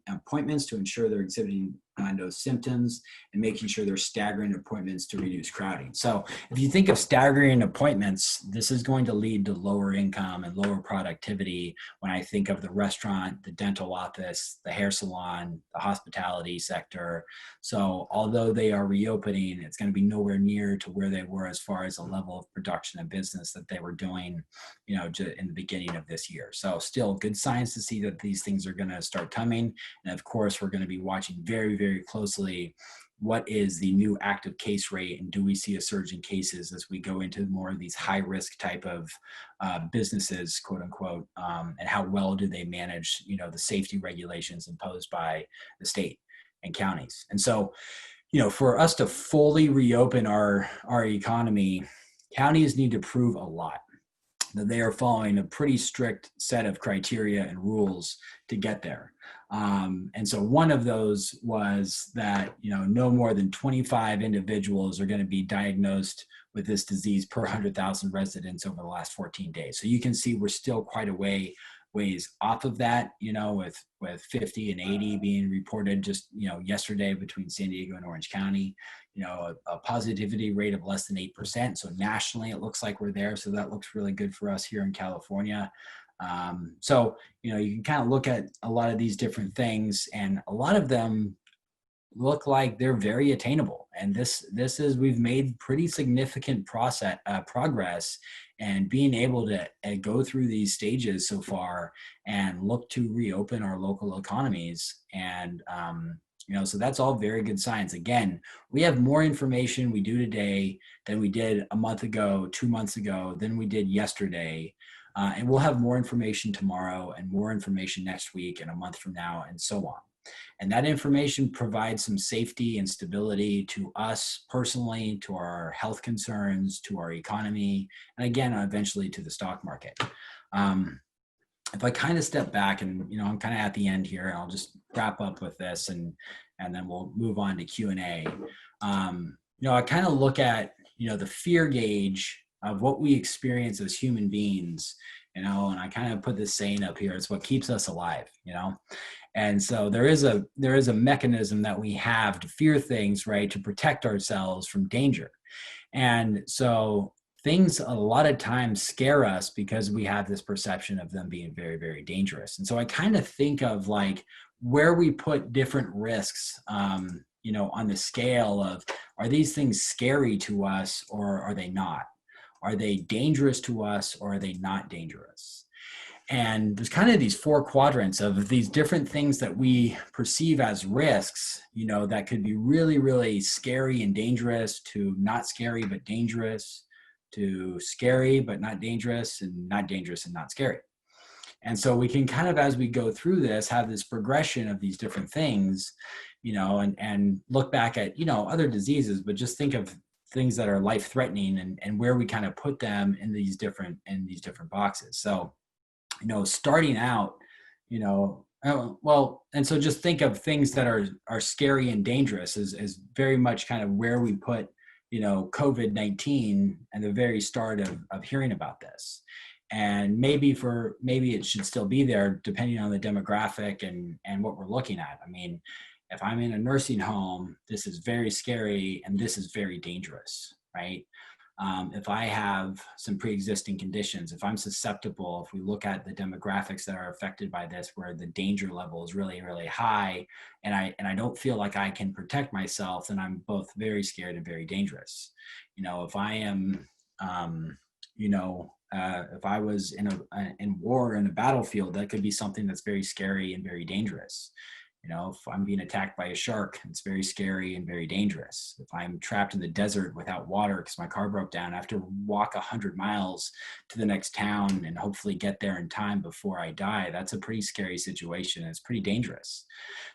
appointments to ensure they're exhibiting no symptoms, and making sure they're staggering appointments to reduce crowding. So if you think of staggering appointments, this is going to lead to lower income and lower productivity when I think of the restaurant, the dental office, the hair salon, the hospitality sector. So although they are reopening, it's going to be nowhere near to where they were as far as the level of production and business that they were doing, in the beginning of this year. So still good signs to see that these things are going to start coming. And of course, we're going to be watching very, very closely what is the new active case rate, and do we see a surge in cases as we go into more of these high risk type of businesses, quote unquote, and how well do they manage, the safety regulations imposed by the state and counties. And so, for us to fully reopen our economy, counties need to prove a lot, that they are following a pretty strict set of criteria and rules to get there. And so one of those was that, no more than 25 individuals are going to be diagnosed with this disease per 100,000 residents over the last 14 days. So you can see we're still quite a ways off of that, with 50 and 80 being reported just, yesterday between San Diego and Orange County, a positivity rate of less than 8%. So nationally, it looks like we're there. So that looks really good for us here in California. So, you can kind of look at a lot of these different things, and a lot of them look like they're very attainable. And this is, we've made pretty significant progress, and being able to go through these stages so far and look to reopen our local economies. And so that's all very good signs. Again, we have more information we do today than we did a month ago, 2 months ago, than we did yesterday. And we'll have more information tomorrow and more information next week and a month from now, and so on. And that information provides some safety and stability to us personally, to our health concerns, to our economy, and again, eventually to the stock market. If I kind of step back, and I'm kind of at the end here, and I'll just wrap up with this, and then we'll move on to Q&A. I kind of look at the fear gauge of what we experience as human beings, and I kind of put this saying up here: it's what keeps us alive. And so there is a mechanism that we have to fear things, right, to protect ourselves from danger. And so things a lot of times scare us because we have this perception of them being very, very dangerous. And so I kind of think of like where we put different risks, on the scale of, are these things scary to us or are they not? Are they dangerous to us or are they not dangerous? And there's kind of these four quadrants of these different things that we perceive as risks, that could be really, really scary and dangerous, to not scary but dangerous, to scary but not dangerous, and not dangerous and not scary. And so we can kind of, as we go through this, have this progression of these different things, and look back at, other diseases, but just think of things that are life-threatening and where we kind of put them in these different boxes. So, starting out, and so just think of things that are scary and dangerous as very much kind of where we put, COVID-19 and the very start of hearing about this. And maybe it should still be there depending on the demographic and what we're looking at. I mean, if I'm in a nursing home, this is very scary and this is very dangerous, right? If I have some pre-existing conditions, if I'm susceptible, if we look at the demographics that are affected by this, where the danger level is really, really high, and I don't feel like I can protect myself, then I'm both very scared and very dangerous. If I am, if I was in war, in a battlefield, that could be something that's very scary and very dangerous. If I'm being attacked by a shark, it's very scary and very dangerous. If I'm trapped in the desert without water because my car broke down, I have to walk 100 miles to the next town and hopefully get there in time before I die. That's a pretty scary situation. It's pretty dangerous.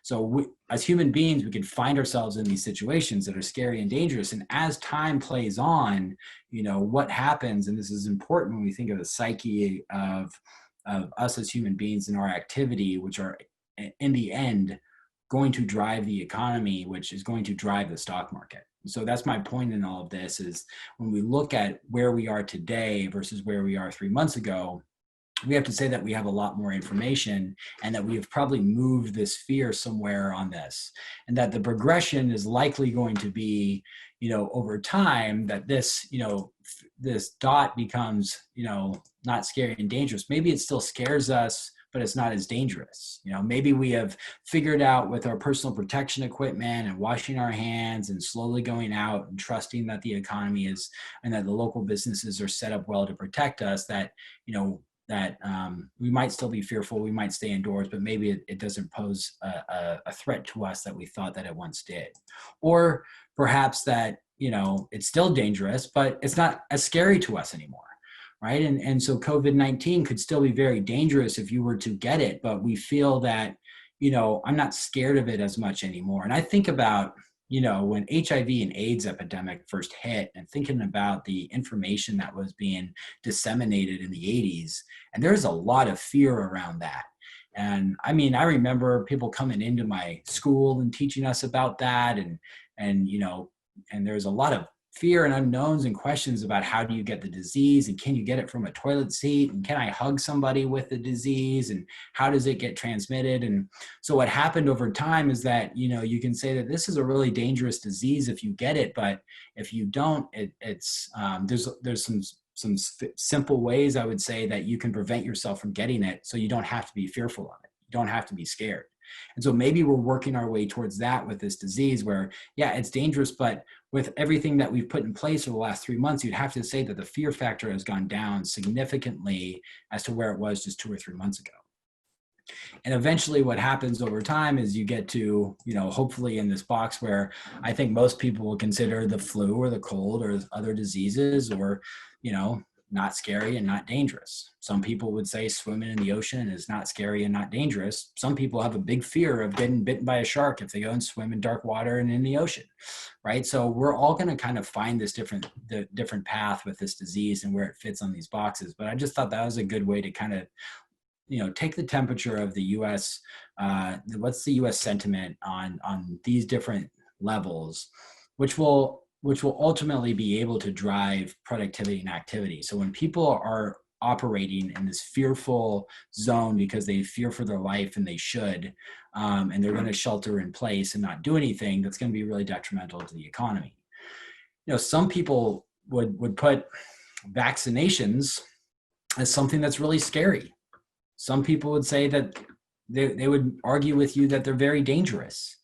So as human beings, we can find ourselves in these situations that are scary and dangerous. And as time plays on, what happens, and this is important when we think of the psyche of us as human beings and our activity, which are in the end going to drive the economy, which is going to drive the stock market. So that's my point in all of this, is when we look at where we are today versus where we are 3 months ago, we have to say that we have a lot more information, and that we have probably moved this fear somewhere on this, and that the progression is likely going to be, over time, that this, this dot becomes, not scary and dangerous. Maybe it still scares us, but it's not as dangerous. Maybe we have figured out with our personal protection equipment and washing our hands and slowly going out and trusting that the economy is, and that the local businesses are set up well to protect us, that, we might still be fearful, we might stay indoors, but maybe it doesn't pose a threat to us that we thought that it once did. Or perhaps that, it's still dangerous, but it's not as scary to us anymore. Right. And so COVID-19 could still be very dangerous if you were to get it, but we feel that, I'm not scared of it as much anymore. And I think about, when HIV and AIDS epidemic first hit, and thinking about the information that was being disseminated in the 80s, and there's a lot of fear around that. And I mean, I remember people coming into my school and teaching us about that. And there's a lot of fear and unknowns and questions about how do you get the disease, and can you get it from a toilet seat, and can I hug somebody with the disease, and how does it get transmitted? And so what happened over time is that, you can say that this is a really dangerous disease if you get it, but if you don't, it's there's some simple ways, I would say, that you can prevent yourself from getting it, so you don't have to be fearful of it. You don't have to be scared. And so maybe we're working our way towards that with this disease where, yeah, it's dangerous, but with everything that we've put in place over the last 3 months, you'd have to say that the fear factor has gone down significantly as to where it was just 2 or 3 months ago. And eventually what happens over time is you get to, hopefully in this box where I think most people will consider the flu or the cold or other diseases or, not scary and not dangerous. Some people would say swimming in the ocean is not scary and not dangerous. Some people have a big fear of getting bitten by a shark if they go and swim in dark water and in the ocean, right? So we're all going to kind of find this different path with this disease and where it fits on these boxes. But I just thought that was a good way to kind of take the temperature of the U.S. What's the U.S. sentiment on these different levels, which will ultimately be able to drive productivity and activity. So when people are operating in this fearful zone because they fear for their life and they should, and they're going to shelter in place and not do anything, that's going to be really detrimental to the economy. Some people would put vaccinations as something that's really scary. Some people would say that they would argue with you that they're very dangerous,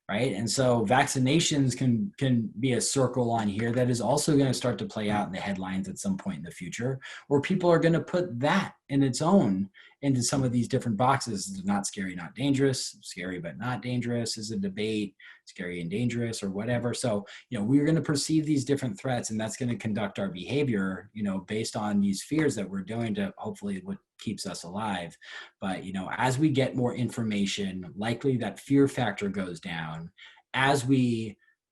right? And so vaccinations can be a circle on here that is also going to start to play out in the headlines at some point in the future, where people are going to put that in its own into some of these different boxes. It's not scary, not dangerous. Scary but not dangerous is a debate. Scary and dangerous or whatever. So, we're going to perceive these different threats, and that's going to conduct our behavior, based on these fears that we're doing to hopefully what keeps us alive. But, as we get more information, likely that fear factor goes down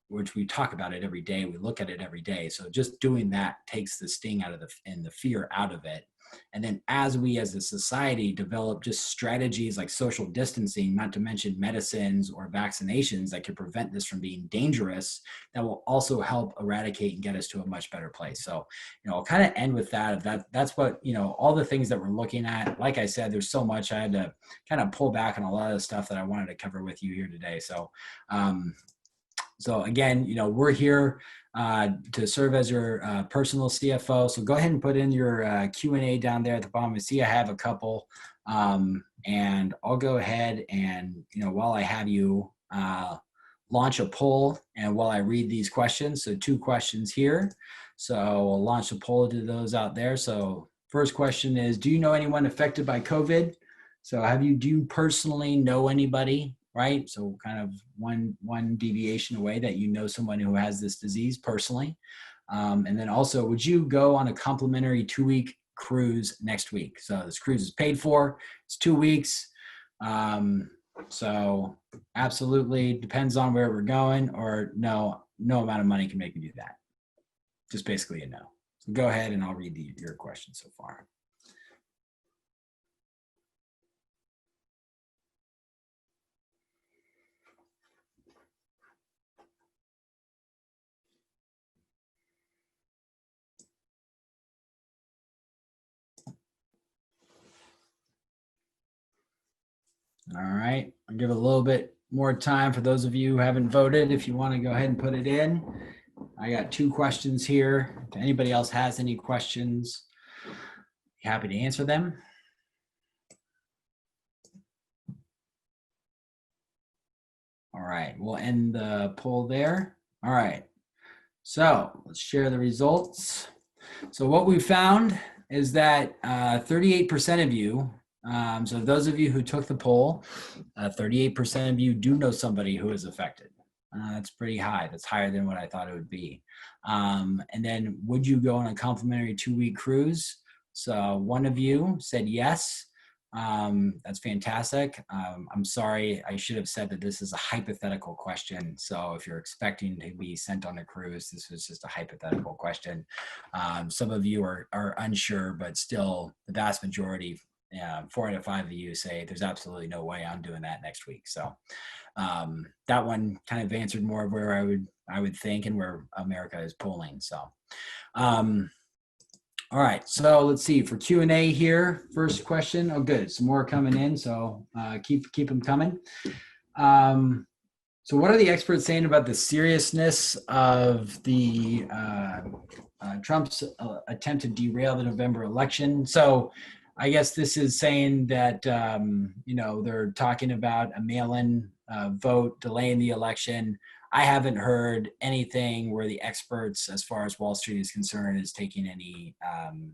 which we talk about it every day. We look at it every day. So just doing that takes the sting out of the fear out of it. And then as we as a society develop just strategies like social distancing, not to mention medicines or vaccinations that can prevent this from being dangerous, that will also help eradicate and get us to a much better place. So, I'll kind of end with that. That's what, all the things that we're looking at. Like I said, there's so much I had to kind of pull back on a lot of the stuff that I wanted to cover with you here today. So again, we're here to serve as your personal CFO. So go ahead and put in your Q&A down there at the bottom. I see I have a couple, and I'll go ahead and, while I have you launch a poll and while I read these questions, so 2 questions here. So I'll launch a poll to those out there. So first question is, do you know anyone affected by COVID? So do you personally know anybody? Right? So kind of one deviation away that someone who has this disease personally. And then also, would you go on a complimentary 2-week cruise next week? So this cruise is paid for. It's 2 weeks. So absolutely depends on where we're going, or no amount of money can make me do that. Just basically a no. So go ahead and I'll read your question so far. All right, I'll give a little bit more time for those of you who haven't voted. If you want to go ahead and put it in. I got 2 questions here. If anybody else has any questions, happy to answer them. All right, we'll end the poll there. All right, so let's share the results. So what we found is that 38% of you, so those of you who took the poll, 38% of you do know somebody who is affected. That's pretty high. That's higher than what I thought it would be. And then, would you go on a complimentary 2-week cruise? So one of you said yes. That's fantastic. I'm sorry, I should have said that this is a hypothetical question. So if you're expecting to be sent on a cruise, this was just a hypothetical question. Some of you are unsure, but still the vast majority, 4 out of 5 of you say there's absolutely no way I'm doing that next week. So that one kind of answered more of where I would think and where America is polling. So all right, so let's see for Q&A here. First question. Oh, good. Some more coming in, so keep them coming. So what are the experts saying about the seriousness of the Trump's attempt to derail the November election? So I guess this is saying that, they're talking about a mail-in vote, delaying the election. I haven't heard anything where the experts, as far as Wall Street is concerned, is taking any, um,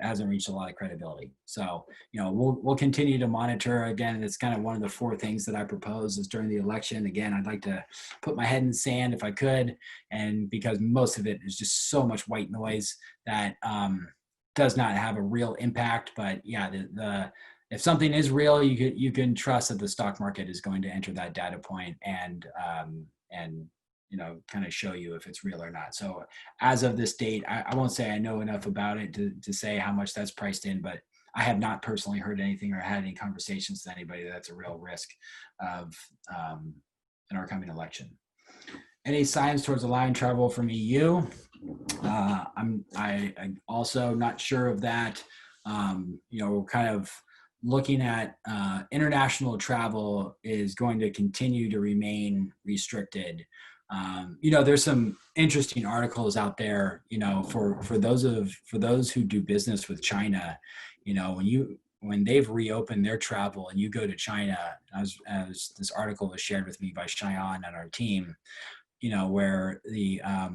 hasn't reached a lot of credibility. So, we'll continue to monitor. Again, it's kind of one of the four things that I propose is during the election. Again, I'd like to put my head in the sand if I could, and because most of it is just so much white noise that does not have a real impact. But yeah, the if something is real, you can trust that the stock market is going to enter that data point and kind of show you if it's real or not. So as of this date, I won't say I know enough about it to say how much that's priced in, but I have not personally heard anything or had any conversations with anybody that's a real risk of in our coming election. Any signs towards allowing travel from EU? I'm also not sure of that. We're kind of looking at international travel is going to continue to remain restricted. There's some interesting articles out there, for those who do business with China, when they've reopened their travel and you go to China, as this article was shared with me by Cheyenne on our team, where I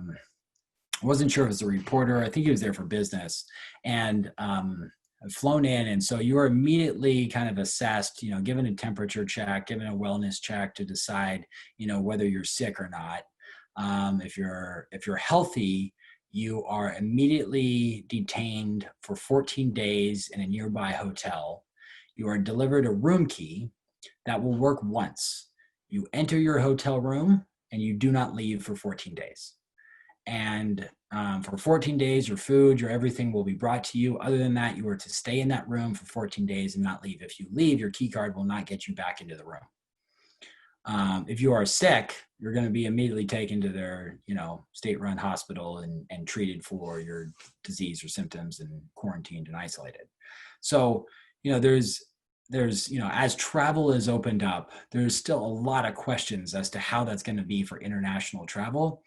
wasn't sure if it was a reporter. I think he was there for business and flown in. And so you are immediately kind of assessed, given a temperature check, given a wellness check to decide, whether you're sick or not. If you're healthy, you are immediately detained for 14 days in a nearby hotel. You are delivered a room key that will work once. You enter your hotel room and you do not leave for 14 days. And for 14 days, your food, your everything will be brought to you. Other than that, you are to stay in that room for 14 days and not leave. If you leave, your key card will not get you back into the room. If you are sick, you're going to be immediately taken to their, state-run hospital and treated for your disease or symptoms and quarantined and isolated. So, there's, as travel is opened up, there's still a lot of questions as to how that's going to be for international travel.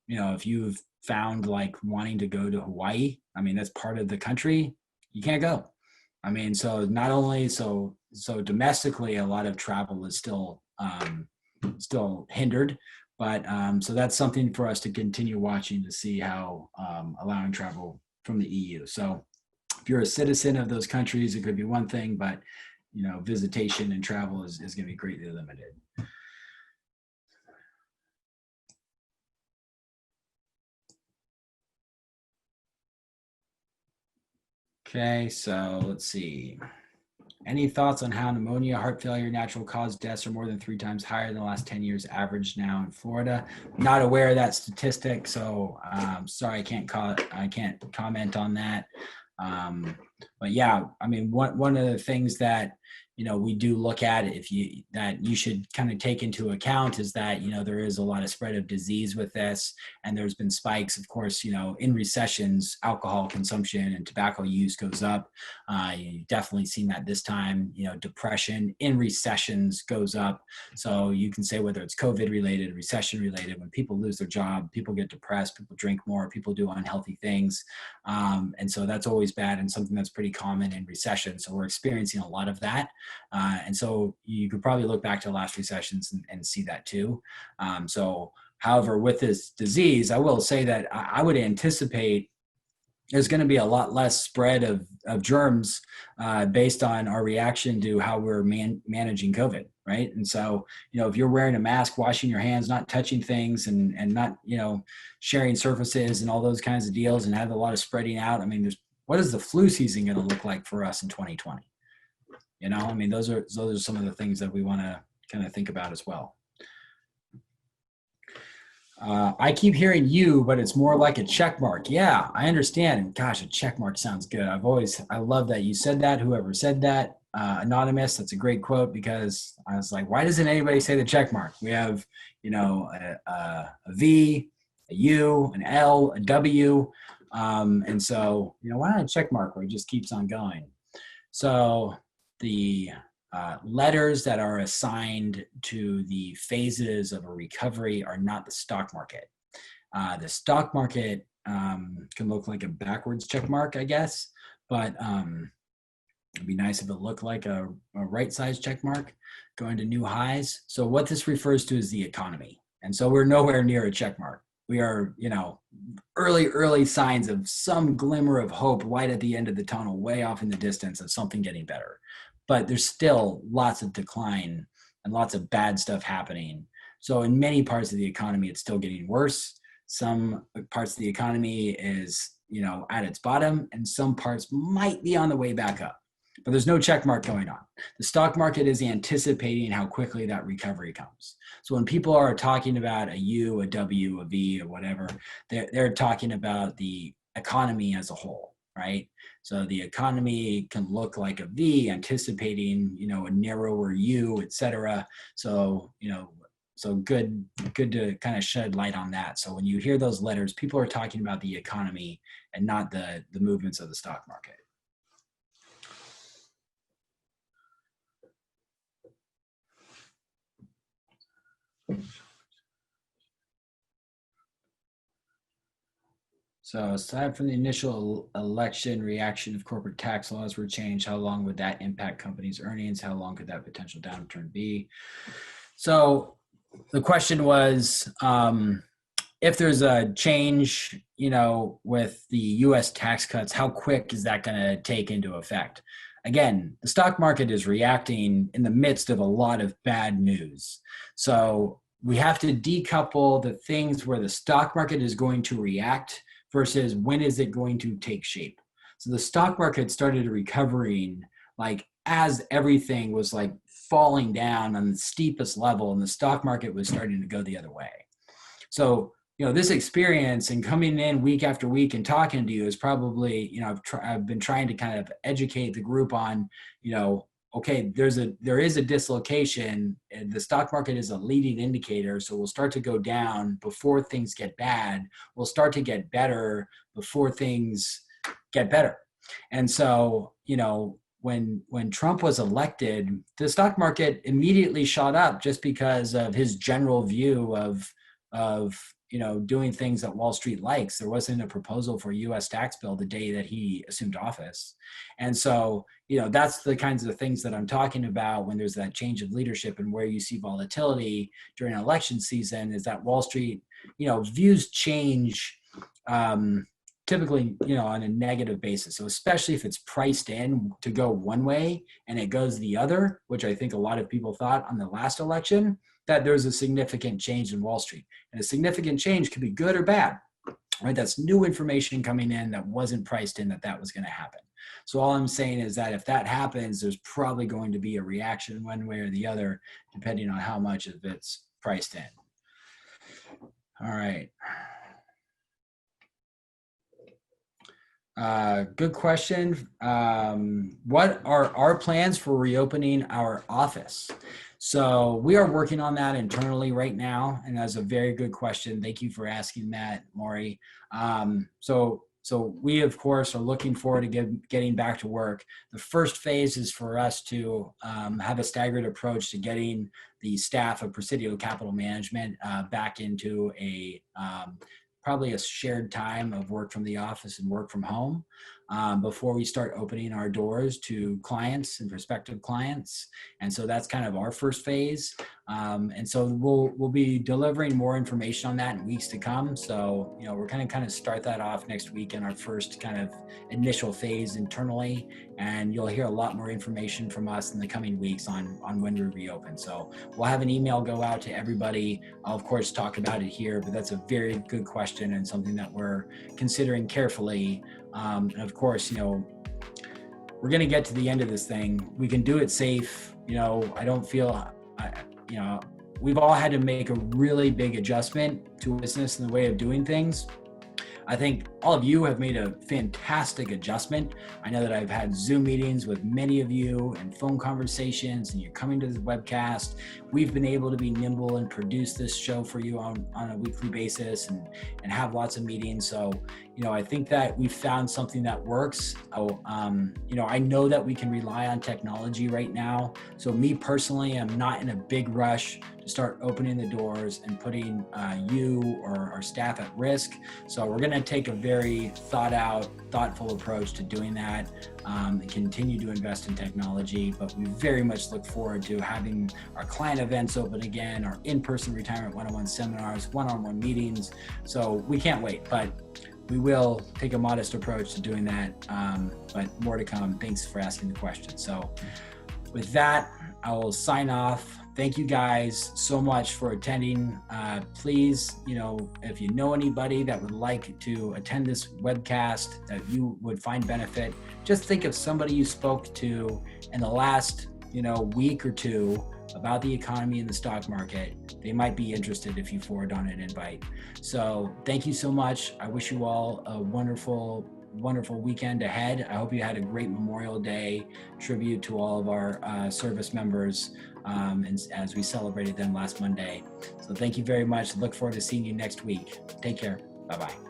If you've found like wanting to go to Hawaii, that's part of the country, you can't go. So not only so domestically, a lot of travel is still hindered, but so that's something for us to continue watching to see how allowing travel from the EU. So if you're a citizen of those countries, it could be one thing, but visitation and travel is going to be greatly limited. Okay, so let's see. Any thoughts on how pneumonia, heart failure, natural cause deaths are more than 3 times higher than the last 10 years average now in Florida? Not aware of that statistic, so sorry, I can't comment on that. But yeah, one of the things that we do look at that you should kind of take into account is that there is a lot of spread of disease with this, and there's been spikes, of course. In recessions, alcohol consumption and tobacco use goes up. You've definitely seen that this time. Depression in recessions goes up. So you can say whether it's COVID related, recession related, when people lose their job, people get depressed, people drink more, people do unhealthy things, and so that's always bad and something that's pretty common in recession. So we're experiencing a lot of that. And so you could probably look back to last recessions and see that too. However, with this disease, I will say that I would anticipate there's going to be a lot less spread of germs based on our reaction to how we're managing COVID, right? And so, if you're wearing a mask, washing your hands, not touching things and not, sharing surfaces and all those kinds of deals and have a lot of spreading out. What is the flu season going to look like for us in 2020? Those are some of the things that we want to kind of think about as well. I keep hearing you, but it's more like a check mark. Yeah, I understand. Gosh, a check mark sounds good. I love that you said that. Whoever said that, anonymous, that's a great quote, because I was like, why doesn't anybody say the check mark? We have, a V, a U, an L, a W. And so, why not a check mark where it just keeps on going? So the letters that are assigned to the phases of a recovery are not the stock market. The stock market can look like a backwards check mark, I guess, but it'd be nice if it looked like a right size check mark going to new highs. So what this refers to is the economy. And so we're nowhere near a check mark. We are, early signs of some glimmer of hope right at the end of the tunnel, way off in the distance of something getting better. But there's still lots of decline and lots of bad stuff happening. So in many parts of the economy, it's still getting worse. Some parts of the economy is, at its bottom, and some parts might be on the way back up. But there's no check mark going on. The stock market is anticipating how quickly that recovery comes. So when people are talking about a U, a W, a V, or whatever, they're talking about the economy as a whole, right? So the economy can look like a V, anticipating, a narrower U, et cetera. So, so good to kind of shed light on that. So when you hear those letters, people are talking about the economy and not the movements of the stock market. So aside from the initial election reaction, if corporate tax laws were changed, how long would that impact companies' earnings? How long could that potential downturn be? So the question was, if there's a change, with the U.S. tax cuts, how quick is that going to take into effect? Again, the stock market is reacting in the midst of a lot of bad news. So we have to decouple the things where the stock market is going to react versus when is it going to take shape. So the stock market started recovering as everything was falling down on the steepest level, and the stock market was starting to go the other way. So, this experience and coming in week after week and talking to you is probably, I've been trying to kind of educate the group on, okay, there is a dislocation. The stock market is a leading indicator. So we'll start to go down before things get bad. We'll start to get better before things get better. And so, when Trump was elected, the stock market immediately shot up just because of his general view of doing things that Wall Street likes. There wasn't a proposal for a U.S. tax bill the day that he assumed office. And so, that's the kinds of things that I'm talking about when there's that change of leadership, and where you see volatility during election season is that Wall Street, views change typically, on a negative basis. So especially if it's priced in to go one way and it goes the other, which I think a lot of people thought on the last election, that there's a significant change in Wall Street. And a significant change could be good or bad, right? That's new information coming in that wasn't priced in that was going to happen. So all I'm saying is that if that happens, there's probably going to be a reaction one way or the other, depending on how much of it's priced in. All right. Good question. What are our plans for reopening our office? So we are working on that internally right now, and that's a very good question. Thank you for asking that, Maury. So we, of course, are looking forward to getting back to work. The first phase is for us to have a staggered approach to getting the staff of Presidio Capital Management back into probably a shared time of work from the office and work from home before we start opening our doors to clients and prospective clients. And so that's kind of our first phase. And so we'll be delivering more information on that in weeks to come. So, we're going to kind of start that off next week in our first kind of initial phase internally. And you'll hear a lot more information from us in the coming weeks on when we reopen. So we'll have an email go out to everybody. I'll, of course, talk about it here, but that's a very good question and something that we're considering carefully. And of course, we're going to get to the end of this thing. We can do it safe. I don't feel, we've all had to make a really big adjustment to business and the way of doing things. I think all of you have made a fantastic adjustment. I know that I've had Zoom meetings with many of you and phone conversations, and you're coming to the webcast. We've been able to be nimble and produce this show for you on a weekly basis and have lots of meetings. So, I think that we've found something that works. I know that we can rely on technology right now. So me personally, I'm not in a big rush to to start opening the doors and putting you or our staff at risk. So we're going to take a very thought out, thoughtful approach to doing that and continue to invest in technology. But we very much look forward to having our client events open again, our in-person retirement one-on-one seminars, one-on-one meetings. So we can't wait, but we will take a modest approach to doing that, but more to come. Thanks for asking the question. So with that, I will sign off. Thank you guys so much for attending. Please, if you know anybody that would like to attend this webcast that you would find benefit, just think of somebody you spoke to in the last, week or two about the economy and the stock market. They might be interested if you forward on an invite. So thank you so much. I wish you all a wonderful weekend ahead. I hope you had a great Memorial Day tribute to all of our service members and as we celebrated them last Monday. So thank you very much. Look forward to seeing you next week. Take care. Bye-bye.